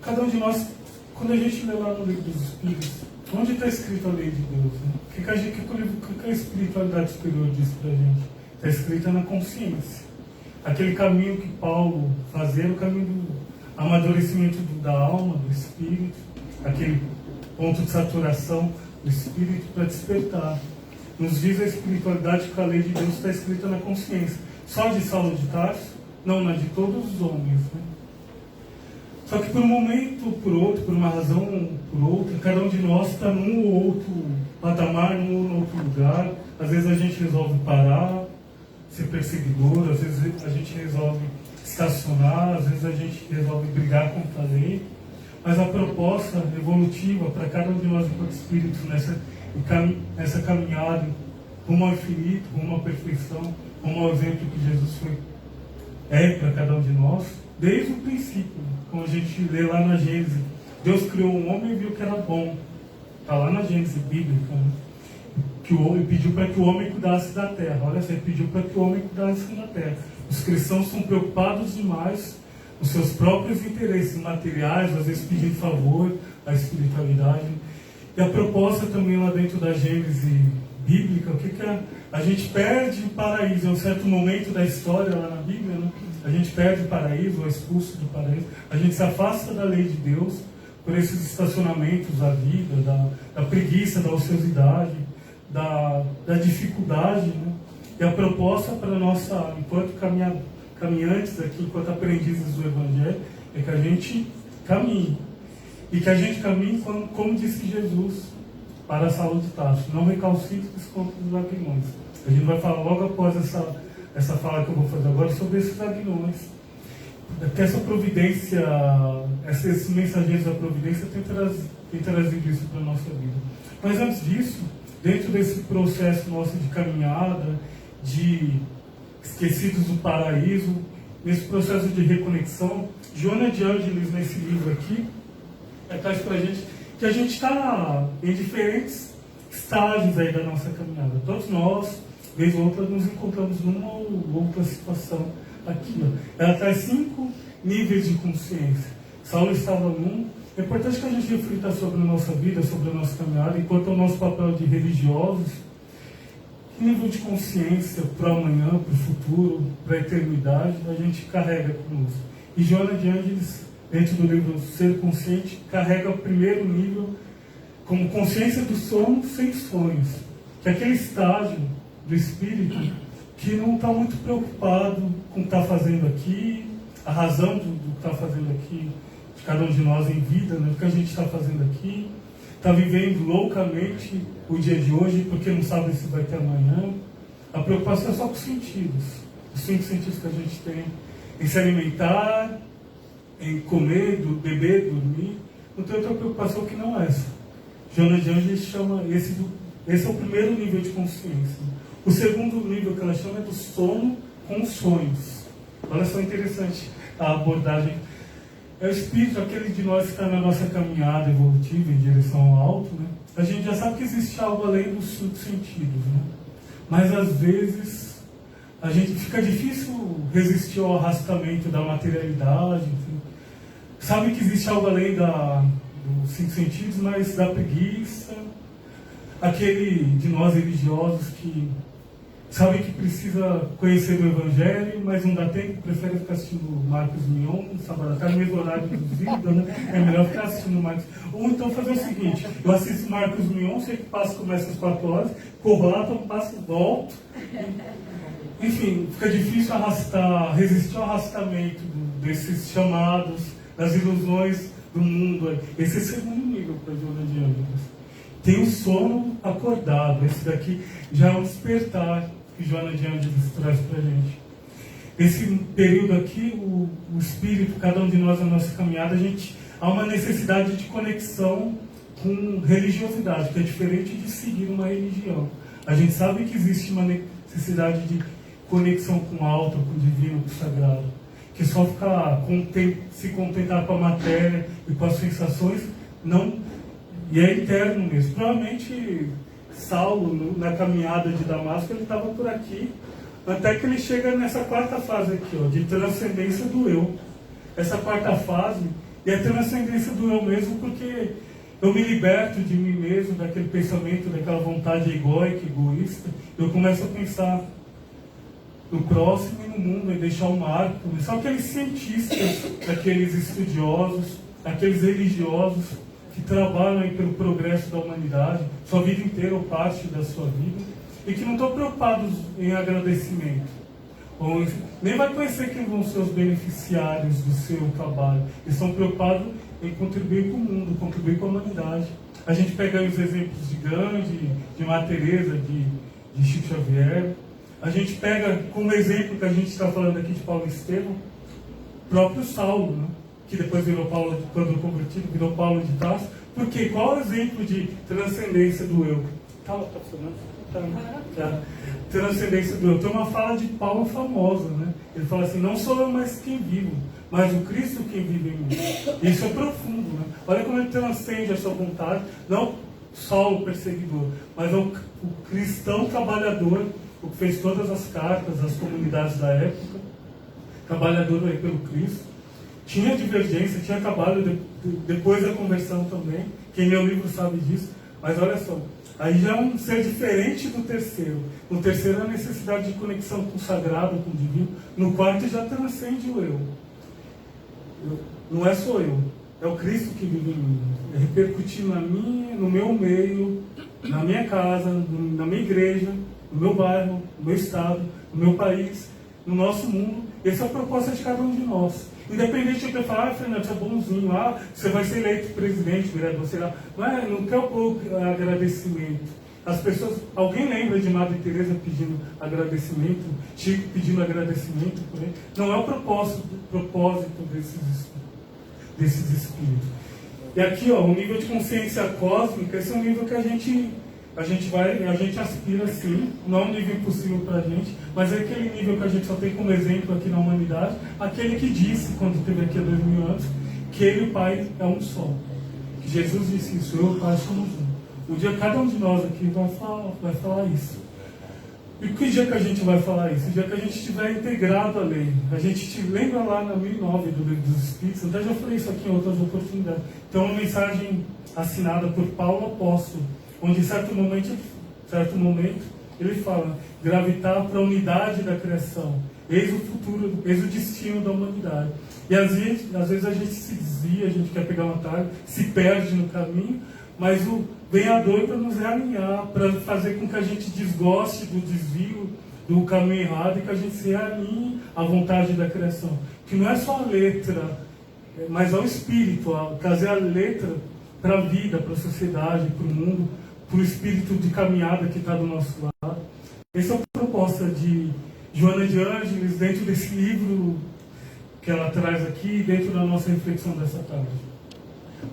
cada um de nós, quando a gente lê lá no livro dos Espíritos, onde está escrito a lei de Deus? Né? O que a espiritualidade superior diz para a gente? Está escrita na consciência. Aquele caminho que Paulo fazia, o caminho do amadurecimento da alma, do espírito, aquele ponto de saturação do espírito para despertar. Nos diz a espiritualidade que a lei de Deus está escrita na consciência. Só de Saulo de Tarso? Não, na de todos os homens. Né? Só que por um momento, por outro, por uma razão, por outra, cada um de nós está num ou outro patamar, num ou outro lugar. Às vezes a gente resolve parar, ser perseguidor, às vezes a gente resolve estacionar, às vezes a gente resolve brigar contra a lei. Mas a proposta evolutiva para cada um de nós enquanto espíritos nessa caminhada rumo ao infinito, rumo à perfeição, rumo ao exemplo que Jesus foi é para cada um de nós, desde o princípio, como a gente lê lá na Gênesis. Deus criou um homem e viu que era bom. Está lá na Gênesis bíblica, né? Que o homem pediu para que o homem cuidasse da terra. Olha só, ele pediu para que o homem cuidasse da terra. Os cristãos são preocupados demais com seus próprios interesses materiais, às vezes pedindo favor à espiritualidade. E a proposta também lá dentro da Gênesis bíblica, o que é? A gente perde o paraíso. Em um certo momento da história lá na Bíblia, né? A gente perde o paraíso, é expulso do paraíso. A gente se afasta da lei de Deus por esses estacionamentos da vida, da preguiça, da ociosidade, da dificuldade, né? E a proposta para nossa, enquanto caminhantes aqui, enquanto aprendizes do Evangelho, é que a gente caminhe. E que a gente caminhe, como disse Jesus, para a Saulo de Tarso. Não recalcitre os contos dos aguilhões. A gente vai falar logo após essa fala que eu vou fazer agora sobre esses aguilhões. Que essa providência, esses mensageiros da providência têm trazido isso para a nossa vida. Mas antes disso, dentro desse processo nosso de caminhada, de esquecidos do paraíso, nesse processo de reconexão, Joana de Ângeles, nesse livro aqui, traz para a gente que a gente está em diferentes estágios aí da nossa caminhada. Todos nós, vez ou outra, nos encontramos numa ou outra situação aqui. Ó. Ela traz 5 níveis de consciência. Saulo estava num. É importante que a gente reflita sobre a nossa vida, sobre a nossa caminhada, enquanto o nosso papel de religiosos, que nível de consciência para o amanhã, para o futuro, para a eternidade, a gente carrega conosco. E Joana de Ângeles, dentro do livro Ser Consciente, carrega o primeiro nível como consciência do sono sem sonhos. Que é aquele estágio do espírito que não está muito preocupado com o que está fazendo aqui, a razão do que está fazendo aqui, de cada um de nós em vida, né? O que a gente está fazendo aqui, está vivendo loucamente o dia de hoje, porque não sabe se vai ter amanhã. A preocupação é só com os sentidos, os 5 sentidos que a gente tem, em se alimentar, em comer, beber, dormir. Não tem outra preocupação que não essa. Joana de Ângeles chama esse é o primeiro nível de consciência. O segundo nível que ela chama é do sono com os sonhos. Olha só interessante a abordagem. É o espírito, aquele de nós que está na nossa caminhada evolutiva em direção ao alto, né? A gente já sabe que existe algo além dos 5 sentidos, né? Mas às vezes a gente fica difícil resistir ao arrastamento da materialidade, enfim. Sabe que existe algo além dos 5 sentidos, mas da preguiça. Aquele de nós religiosos que sabe que precisa conhecer o Evangelho, mas não dá tempo, prefere ficar assistindo Marcos Mion, no sábado à tarde, no mesmo horário do vida, né? É melhor ficar assistindo Marcos. Ou então fazer o seguinte: eu assisto Marcos Mion, sei que o passo começa às 4 horas, corro lá, tomo passo, volto. Enfim, fica difícil resistir ao arrastamento desses chamados, das ilusões do mundo. Esse é o segundo nível para a Joana de Ângeles. Tem o sono acordado. Esse daqui já é um despertar que Joana de Ângeles traz para a gente. Esse período aqui, o espírito, cada um de nós na nossa caminhada, há uma necessidade de conexão com religiosidade, que é diferente de seguir uma religião. A gente sabe que existe uma necessidade de conexão com o alto, com o divino, com o sagrado. Que só ficar se contentar com a matéria e com as sensações, não. E é interno mesmo. Provavelmente Saulo, na caminhada de Damasco, ele estava por aqui, até que ele chega nessa 4ª fase aqui, ó, de transcendência do eu. Essa 4ª fase é a transcendência do eu mesmo, porque eu me liberto de mim mesmo, daquele pensamento, daquela vontade egóica, egoísta. Eu começo a pensar no próximo e no mundo, e deixar um marco. São aqueles cientistas, aqueles estudiosos, aqueles religiosos, que trabalham aí pelo progresso da humanidade, sua vida inteira ou parte da sua vida, e que não estão preocupados em agradecimento, ou nem vai conhecer quem vão ser os beneficiários do seu trabalho. Eles estão preocupados em contribuir com o mundo, contribuir com a humanidade. A gente pega aí os exemplos de Gandhi, de Madre Teresa, de Chico Xavier. A gente pega como exemplo que a gente está falando aqui de Paulo Estevam, o próprio Saulo, né? Que depois virou Paulo, quando convertido, virou Paulo de Tarso. Porque qual é o exemplo de transcendência do eu? Tá funcionando? Tá. Transcendência do eu. Tem uma fala de Paulo famosa, né? Ele fala assim: não sou eu mais quem vivo, mas o Cristo quem vive em mim. Isso é profundo, né? Olha como ele transcende a sua vontade, não só o perseguidor, mas o cristão trabalhador, o que fez todas as cartas, as comunidades da época, trabalhador aí pelo Cristo. Tinha divergência, tinha trabalho depois da conversão também. Quem lê o livro sabe disso. Mas olha só, aí já é um ser diferente do terceiro. No terceiro, a necessidade de conexão com o sagrado, com o divino. No quarto, já transcende o eu. Não é só eu, é o Cristo que vive em mim. É repercutir no meu meio, na minha casa, na minha igreja, no meu bairro, no meu estado, no meu país, no nosso mundo. Essa é a proposta de cada um de nós. Independente de eu falar: Fernando, você é bonzinho, você vai ser eleito presidente, vereador, sei lá. Não quer o agradecimento. As pessoas, alguém lembra de Madre Teresa pedindo agradecimento, Chico pedindo agradecimento por ele? Não é o propósito desses espíritos. E aqui, ó, o nível de consciência cósmica, esse é um nível que a gente aspira sim, não é um nível impossível para a gente, mas é aquele nível que a gente só tem como exemplo aqui na humanidade, aquele que disse, quando esteve aqui há 2000 anos, que ele e o Pai é um só. Que Jesus disse isso: eu e o Pai somos um. Um dia cada um de nós aqui vai falar isso. E que dia que a gente vai falar isso? O dia que a gente estiver integrado à lei. A gente te lembra lá na 1009 do Livro dos Espíritos, até já falei isso aqui em outras oportunidades. Então, uma mensagem assinada por Paulo Apóstolo, onde em certo momento ele fala: gravitar para a unidade da criação, eis o futuro, eis o destino da humanidade. E às vezes a gente se desvia, a gente quer pegar um atalho, se perde no caminho, mas vem a dor para nos realinhar, para fazer com que a gente desgoste do desvio, do caminho errado, e que a gente se realinhe à vontade da criação. Que não é só a letra, mas é o espírito, trazer a letra para a vida, para a sociedade, para o mundo, para o espírito de caminhada que está do nosso lado. Essa é a proposta de Joana de Ângeles, dentro desse livro que ela traz aqui, dentro da nossa reflexão dessa tarde.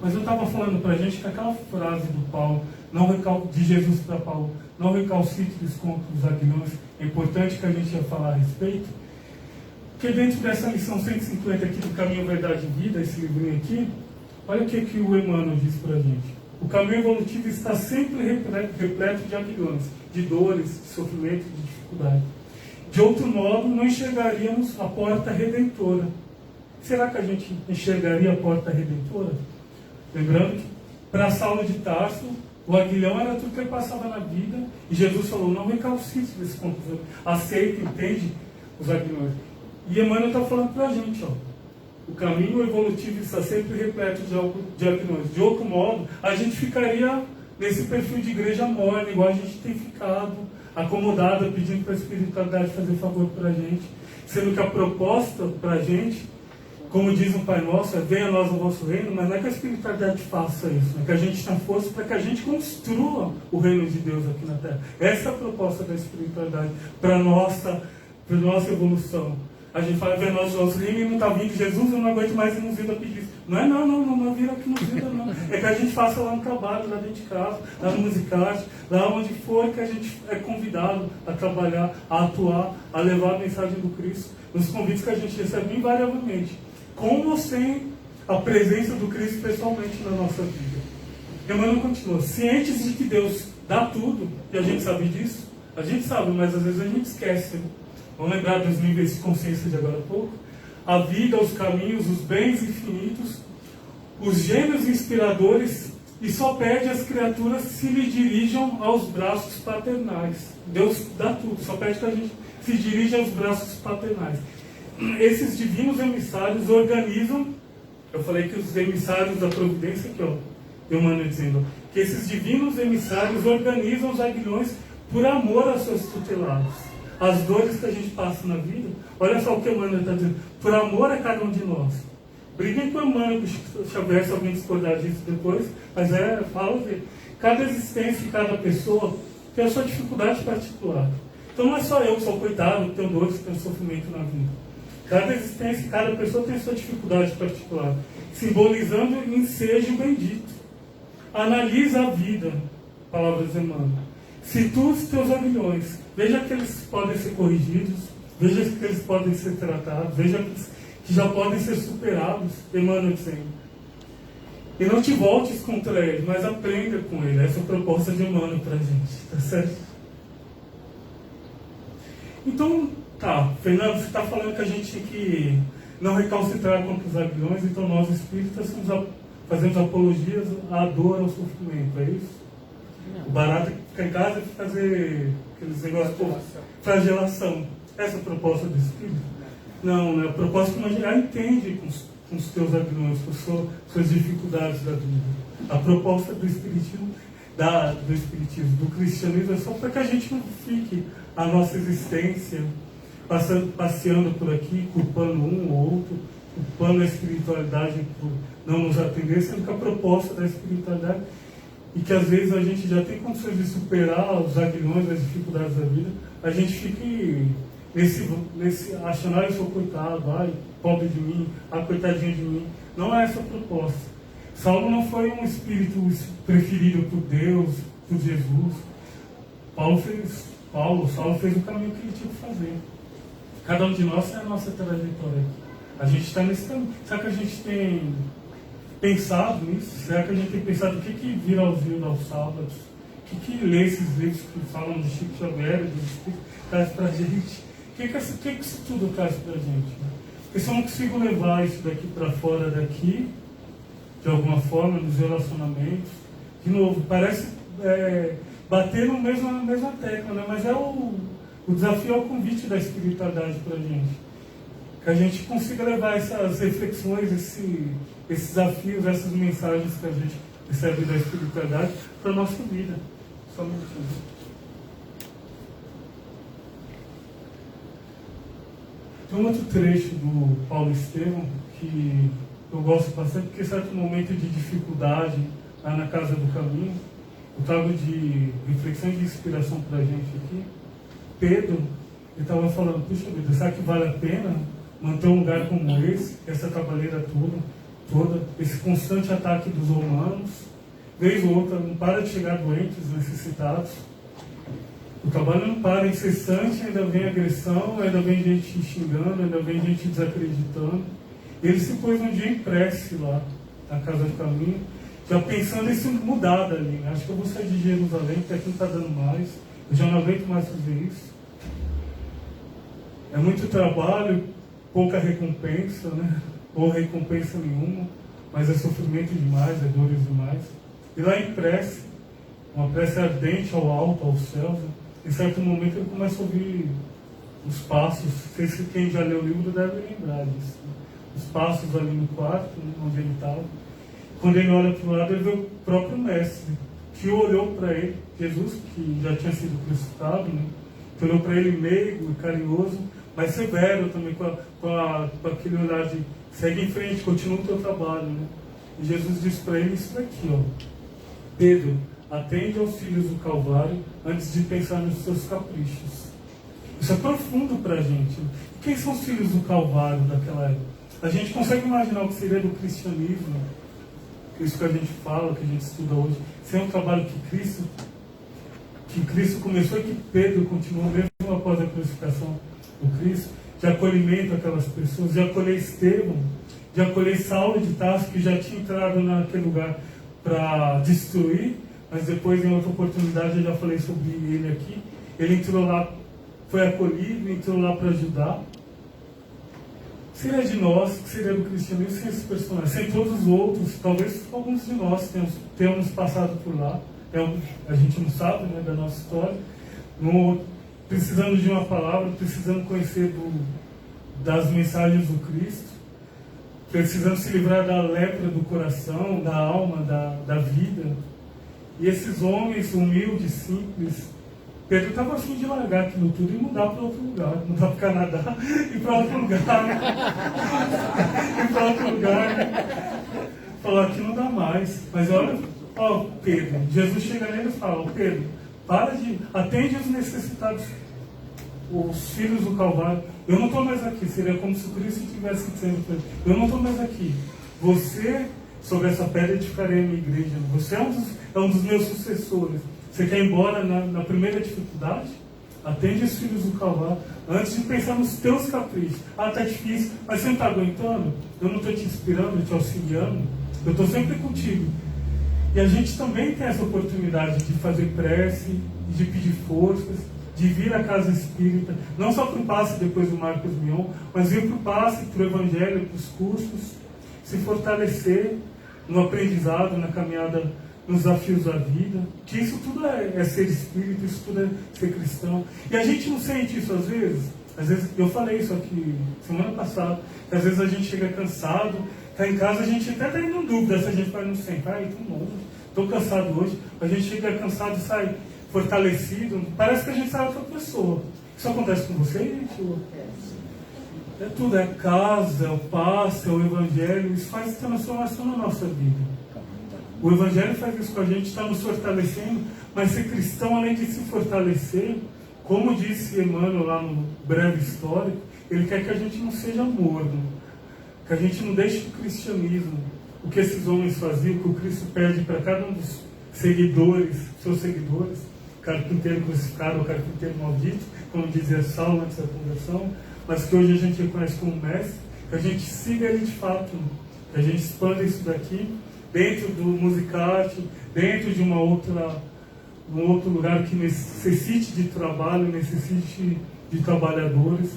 Mas eu estava falando para a gente que aquela frase do Paulo, de Jesus para Paulo: não recalcitres contra os aguilhões, é importante que a gente ia falar a respeito, porque dentro dessa lição 150 aqui do Caminho, Verdade e Vida, esse livrinho aqui, olha o que o Emmanuel diz para a gente. O caminho evolutivo está sempre repleto de aguilhões, de dores, de sofrimento, de dificuldade. De outro modo, não enxergaríamos a porta redentora. Será que a gente enxergaria a porta redentora? Lembrando que, para Saulo de Tarso, o aguilhão era tudo que ele passava na vida, e Jesus falou: não recalcitre desse ponto, aceita, entende os aguilhões. E Emmanuel está falando para a gente, ó: o caminho evolutivo está sempre repleto de aguilhões. De outro modo, a gente ficaria nesse perfil de igreja morna, igual a gente tem ficado, acomodada, pedindo para a espiritualidade fazer favor para a gente, sendo que a proposta para a gente, como diz o Pai Nosso, é: venha a nós o vosso reino, mas não é que a espiritualidade faça isso, é que a gente tenha força para que a gente construa o reino de Deus aqui na Terra. Essa é a proposta da espiritualidade para a nossa evolução. A gente fala: venha a nós o vosso reino, e não está vindo Jesus, eu não aguento mais ir nos vida pedir isso. Não é não vir aqui nos vida não. É que a gente faça lá no trabalho, lá dentro de casa, lá no musicarte, lá onde for que a gente é convidado a trabalhar, a atuar, a levar a mensagem do Cristo, nos convites que a gente recebe invariavelmente, com ou sem a presença do Cristo pessoalmente na nossa vida. Emmanuel continua: cientes de que Deus dá tudo, e a gente sabe disso, a gente sabe, mas às vezes a gente esquece. Vamos lembrar dos níveis de consciência de agora a pouco? A vida, os caminhos, os bens infinitos, os gênios inspiradores, e só pede às criaturas se lhe dirijam aos braços paternais. Deus dá tudo, só pede que a gente se dirija aos braços paternais. Esses divinos emissários organizam, eu falei que os emissários da providência, aqui ó, Emmanuel dizendo, que esses divinos emissários organizam os aguilhões por amor aos seus tutelados. As dores que a gente passa na vida, olha só o que Emmanuel está dizendo: por amor a cada um de nós. Briguem com Emmanuel, se houver alguém discordar disso depois, mas fala ver. Cada existência e cada pessoa tem a sua dificuldade particular. Então não é só eu que sou coitado, que tenho dores, que tenho sofrimento na vida. Cada existência e cada pessoa tem a sua dificuldade particular, simbolizando ensejo bendito. Analisa a vida, palavras de Emmanuel. situa os teus aguilhões, veja que eles podem ser corrigidos, veja que eles podem ser tratados, veja que já podem ser superados, Emmanuel dizendo. E não te voltes contra ele, mas aprenda com ele. Essa é a proposta de Emmanuel para a gente, tá certo? Então, tá, Fernando, você está falando que a gente tem que não recalcitrar contra os aguilhões, então nós espíritas fazemos apologias à dor, ao sofrimento, é isso? Não. O barato é ficar em casa e fazer aqueles negócios de flagelação. Essa é a proposta do espírito? Não, né? A proposta que nós já entende com os teus aguilhões, com suas dificuldades da vida. A proposta do espiritismo, do cristianismo, é só para que a gente não fique a nossa existência passeando por aqui, culpando um ou outro, culpando a espiritualidade por não nos atender, sendo que a proposta da espiritualidade, e que às vezes a gente já tem condições de superar os aguilhões, as dificuldades da vida, a gente fique nesse achando, eu sou coitado, pobre de mim, coitadinho de mim. Não é essa a proposta. Saulo não foi um espírito preferido por Deus, por Jesus. Saulo fez o caminho que ele tinha que fazer. Cada um de nós é a nossa trajetória. A gente está nesse caminho. Será que a gente tem pensado nisso? Será que a gente tem pensado o que vira aos dias aos sábados? O que lê esses livros que falam de Chico Xavier, dos espíritos, traz para a gente? O que isso tudo traz para a gente? Porque se eu não consigo levar isso daqui para fora daqui, de alguma forma, nos relacionamentos, de novo, parece bater na mesma tecla, né? Mas o desafio é o convite da espiritualidade para a gente. Que a gente consiga levar essas reflexões, esses desafios, essas mensagens que a gente recebe da espiritualidade para a nossa vida. Só um minutinho. Tem um outro trecho do Paulo Estevam que eu gosto bastante, porque em certo momento de dificuldade, lá na Casa do Caminho, eu trago de reflexão e de inspiração para a gente aqui. Pedro, ele estava falando, puxa vida, será que vale a pena manter um lugar como esse, essa trabalheira toda, esse constante ataque dos romanos, vez ou outra, não para de chegar doentes, necessitados. O trabalho não para, é incessante, ainda vem agressão, ainda vem gente xingando, ainda vem gente desacreditando. Ele se pôs um dia em prece lá, na Casa do Caminho, já pensando em se mudar dali. Acho que eu vou sair de Jerusalém, porque aqui não está dando mais, eu já não aguento mais fazer isso. É muito trabalho, pouca recompensa, né? Ou recompensa nenhuma, mas é sofrimento demais, é dores demais. E lá em prece, uma prece ardente ao alto, aos céus, em certo momento ele começa a ouvir os passos, quem já leu o livro deve lembrar disso, né? Os passos ali no quarto, né, onde ele estava. Quando ele olha para o lado, ele vê o próprio mestre, que olhou para ele, Jesus, que já tinha sido crucificado, né? Que olhou para ele meigo e carinhoso, mas severo também, com aquele olhar de segue em frente, continua o teu trabalho, né? E Jesus disse para ele isso daqui, ó: Pedro, atende aos filhos do Calvário antes de pensar nos seus caprichos. Isso é profundo para a gente. Quem são os filhos do Calvário daquela época? A gente consegue imaginar o que seria do cristianismo, isso que a gente fala, que a gente estuda hoje, sem o trabalho que Cristo começou e que Pedro continuou mesmo após a crucificação do Cristo, de acolhimento àquelas pessoas, de acolher Estevão, de acolher Saulo de Tarso, que já tinha entrado naquele lugar para destruir, mas depois em outra oportunidade eu já falei sobre ele aqui. Ele entrou lá, foi acolhido, entrou lá para ajudar. Seria de nós, que seria do cristianismo, sem esses personagens, sem todos os outros, talvez alguns de nós tenhamos passado por lá, a gente não sabe, né, da nossa história, precisando de uma palavra, precisando conhecer das mensagens do Cristo, precisando se livrar da lepra do coração, da alma, da vida. E esses homens humildes, simples, Pedro estava a fim de largar aquilo tudo e mudar para outro lugar, mudar para o Canadá e para outro lugar, e para outro lugar, falar que não dá mais. Mas olha, Pedro, Jesus chega nele e fala: Pedro, atende os necessitados, os filhos do Calvário. Eu não estou mais aqui. Seria como se Cristo estivesse dizendo para ele: eu não estou mais aqui. Você, sobre essa pedra edificarei a minha igreja. Você é um dos meus sucessores. Você quer ir embora na primeira dificuldade? Atende os filhos do Calvário. Antes de pensar nos teus caprichos. Ah, tá difícil, mas você não está aguentando? Eu não estou te inspirando, te auxiliando? Eu estou sempre contigo. E a gente também tem essa oportunidade de fazer prece, de pedir forças, de vir à casa espírita, não só para o passe depois do Marcos Mion, mas vir para o passe, para o Evangelho, para os cursos, se fortalecer no aprendizado, na caminhada, nos desafios da vida, que isso tudo é ser espírita, isso tudo é ser cristão. E a gente não sente isso às vezes eu falei isso aqui semana passada, que às vezes a gente chega cansado, está em casa, a gente até está indo em dúvida se a gente vai no centro, estou cansado hoje, a gente chega cansado e sai fortalecido, parece que a gente sai outra pessoa. Isso acontece com você, gente? É tudo, é a casa, é o passe, é o Evangelho, isso faz transformação na nossa vida. O Evangelho faz isso com a gente, está nos fortalecendo, mas ser cristão, além de se fortalecer, como disse Emmanuel lá no Breve Histórico, ele quer que a gente não seja morno, que a gente não deixe o cristianismo, o que esses homens faziam, o que o Cristo pede para cada um dos seguidores, seus seguidores, carpinteiro crucificado ou carpinteiro maldito, como dizia Saulo antes da conversão, mas que hoje a gente reconhece como mestre, que a gente siga ele de fato, que a gente expanda isso daqui, dentro do Musicarte, dentro de um outro lugar que necessite de trabalho, necessite de trabalhadores.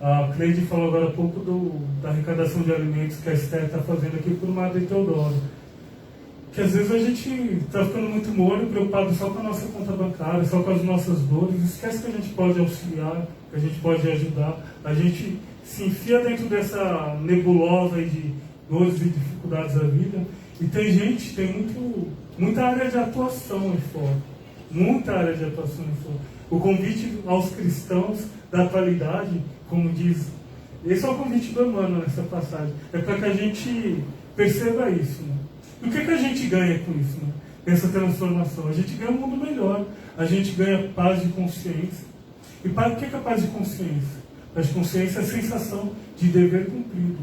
A Cleide falou agora há pouco da arrecadação de alimentos que a Esther está fazendo aqui por Madre Teodoro. Que às vezes a gente está ficando muito molho, preocupado só com a nossa conta bancária, só com as nossas dores, esquece que a gente pode auxiliar, que a gente pode ajudar. A gente se enfia dentro dessa nebulosa aí de dores e dificuldades da vida. E tem gente, tem muita área de atuação aí fora. Muita área de atuação aí fora. O convite aos cristãos da atualidade, como diz, esse é o convite do Emmanuel nessa passagem, é para que a gente perceba isso. Né? E o que a gente ganha com isso? Né? Essa transformação? A gente ganha um mundo melhor, a gente ganha paz de consciência. E o que é paz de consciência? Paz de consciência é a sensação de dever cumprido.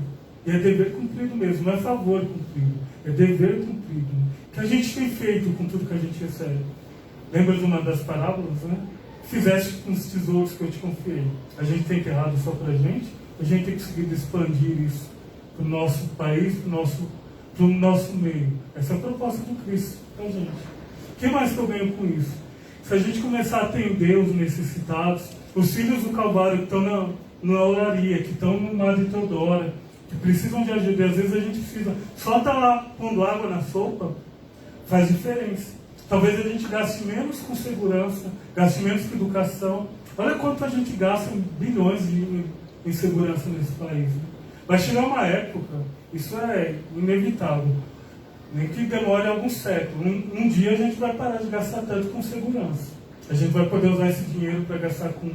E é dever cumprido mesmo, não é favor cumprido, é dever cumprido. Que a gente tem feito com tudo que a gente recebe. Lembra de uma das parábolas, né? Fizeste com os tesouros que eu te confiei. A gente tem enterrado só para a gente tem conseguido expandir isso para o nosso país, para o nosso meio. Essa é a proposta do Cristo para a gente. O que mais que eu ganho com isso? Se a gente começar a atender os necessitados, os filhos do Calvário que estão na olaria, que estão no Madre Teodora, que precisam de ajuda, e às vezes a gente precisa só estar lá pondo água na sopa, faz diferença. Talvez a gente gaste menos com segurança, gaste menos com educação. Olha quanto a gente gasta bilhões em segurança nesse país. Né? Vai chegar uma época, isso é inevitável, nem que demore alguns séculos. Um dia a gente vai parar de gastar tanto com segurança. A gente vai poder usar esse dinheiro para gastar com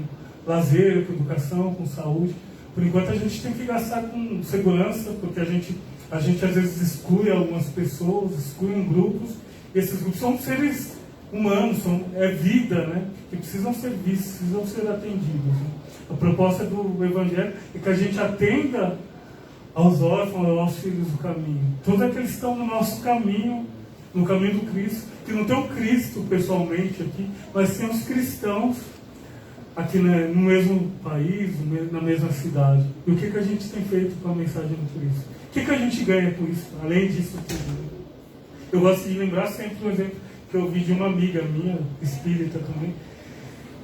lazer, com educação, com saúde. Por enquanto a gente tem que gastar com segurança, porque a gente às vezes exclui algumas pessoas, exclui grupos, e esses grupos são seres humanos, é vida, né? Que precisam ser vistos, precisam ser atendidos. Né? A proposta do Evangelho é que a gente atenda aos órfãos, aos filhos do caminho. Todos aqueles que estão no nosso caminho, no caminho do Cristo, que não tem o Cristo pessoalmente aqui, mas tem os cristãos aqui no mesmo país, na mesma cidade. E o que a gente tem feito com a mensagem do Cristo? O que a gente ganha com isso, além disso tudo? Eu gosto de lembrar sempre um exemplo que eu vi de uma amiga minha, espírita também.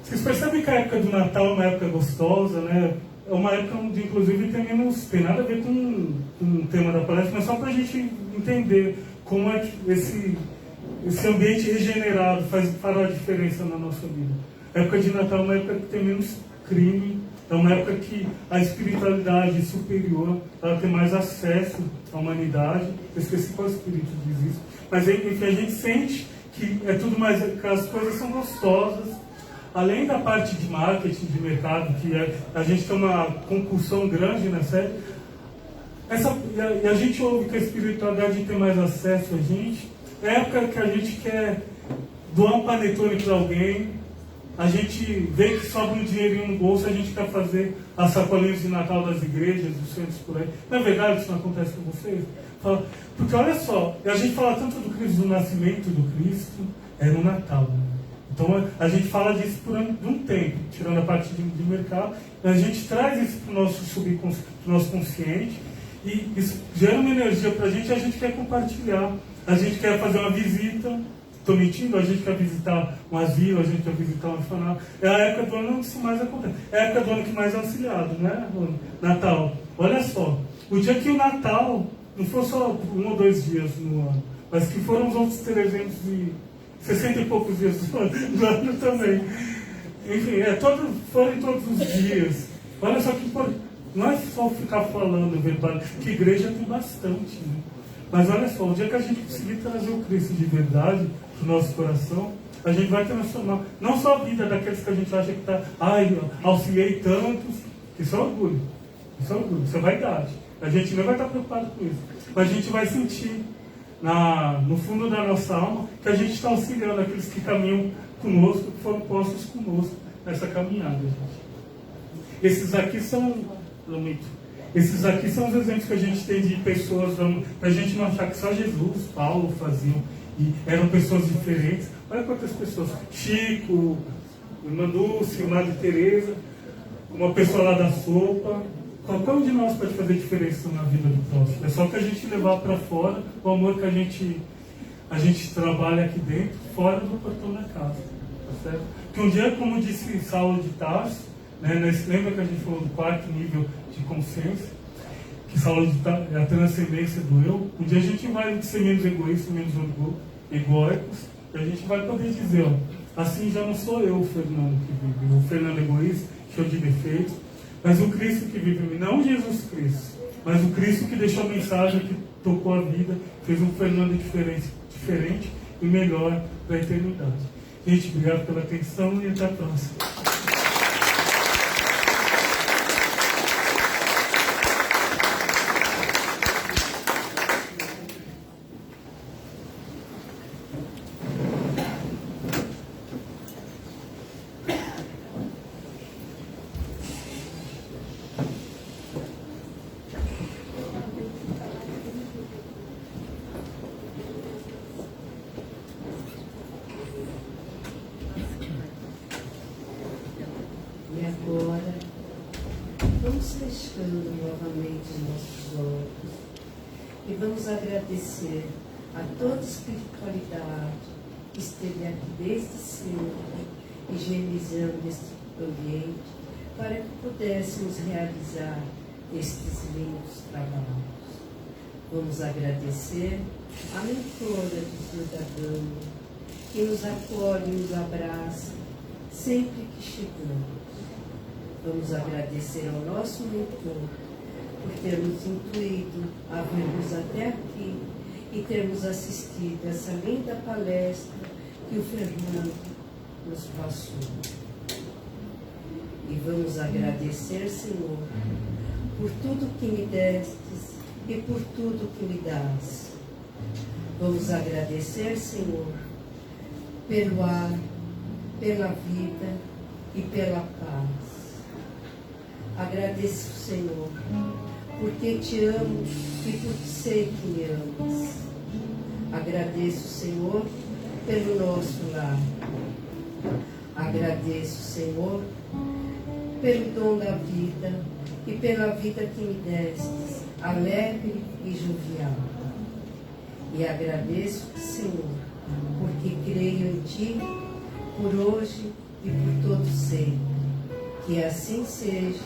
Vocês percebem que a época do Natal é uma época gostosa, né? É uma época onde, inclusive, tem nada a ver com o tema da palestra, mas só para a gente entender como é que esse ambiente regenerado fará a diferença na nossa vida. A época de Natal é uma época que tem menos crime, é uma época que a espiritualidade superior ela tem mais acesso à humanidade. Eu esqueci qual espírito diz isso. Mas enfim, a gente sente que é tudo mais, que as coisas são gostosas. Além da parte de marketing, de mercado, que a gente tem uma concussão grande na série, e a gente ouve que a espiritualidade tem mais acesso a gente. É a época que a gente quer doar um panetone para alguém, a gente vê que sobra um dinheirinho no bolso, a gente quer fazer as sacolinhas de Natal das igrejas, dos centros por aí. Não é verdade isso não acontece com vocês? Porque olha só, a gente fala tanto do Cristo, do nascimento do Cristo, é no Natal. Então a gente fala disso por um tempo, tirando a parte de mercado, a gente traz isso para o nosso subconsciente, para o nosso consciente, e isso gera uma energia para a gente quer compartilhar, a gente quer fazer uma visita, estou mentindo, a gente quer visitar um asilo, a gente quer visitar um orfanato. É a época do ano que isso mais acontece, é a época do ano que mais é auxiliado, né? Natal. Olha só, o dia que o Natal não foi só 1 ou 2 dias no ano, mas que foram os outros 360 e poucos dias do ano também. Enfim, foram todos os dias. Olha só que não é só ficar falando verdade, que igreja tem bastante, né? Mas olha só, o dia que a gente conseguir trazer o Cristo de verdade para o nosso coração, a gente vai transformar não só a vida daqueles que a gente acha que está, auxiliei tantos, isso é orgulho, isso é vaidade. A gente não vai estar preocupado com isso, mas a gente vai sentir no fundo da nossa alma que a gente está auxiliando aqueles que caminham conosco, que foram postos conosco nessa caminhada, gente. Esses aqui são os exemplos que a gente tem de pessoas, para a gente não achar que só Jesus, Paulo faziam, e eram pessoas diferentes. Olha quantas pessoas, Chico, Irmã Dulce, Madre Teresa, uma pessoa lá da sopa. Qualquer um de nós pode fazer diferença na vida do próximo. É só que a gente levar para fora o amor que a gente trabalha aqui dentro, fora do portão da casa. Tá certo? Que um dia, como disse Saulo de Tarso, né, lembra que a gente falou do 4º nível de consciência, que Saulo de Tarso é a transcendência do eu. Um dia a gente vai ser menos egoísta, menos egóicos, e a gente vai poder dizer, assim já não sou eu, o Fernando, que vive, o Fernando egoísta, cheio de defeitos, mas o Cristo que vive em mim, não Jesus Cristo, mas o Cristo que deixou a mensagem, que tocou a vida, fez um Fernando diferente e melhor para a eternidade. Gente, obrigado pela atenção e até a próxima. E agora, vamos fechando novamente os nossos olhos e vamos agradecer a toda a espiritualidade que esteve aqui desde sempre, higienizando este ambiente, para que pudéssemos realizar estes lindos trabalhos. Vamos agradecer a mentora do Senhor da Dama, que nos acolhe e nos abraça sempre que chegamos. Vamos agradecer ao nosso mentor por ter nos intuído a virmos até aqui e termos assistido essa linda palestra que o Fernando nos passou. E vamos agradecer, Senhor, por tudo que me destes e por tudo que me dás. Vamos agradecer, Senhor, pelo ar, pela vida e pela paz. Agradeço, Senhor, porque te amo e porque sei que me amas. Agradeço, Senhor, pelo nosso lar. Agradeço, Senhor, pelo dom da vida e pela vida que me destes, alegre e jovial. E agradeço, Senhor, porque creio em Ti, por hoje e por todo sempre. Que assim seja,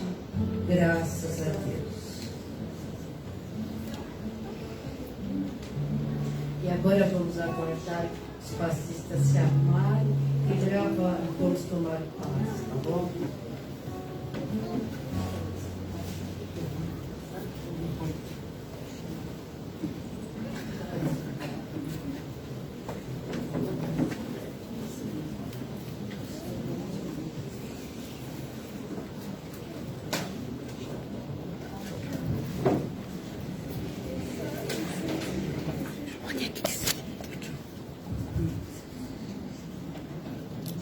graças a Deus. E agora vamos aguardar os passistas se arrumarem e vamos tomar paz, tá bom?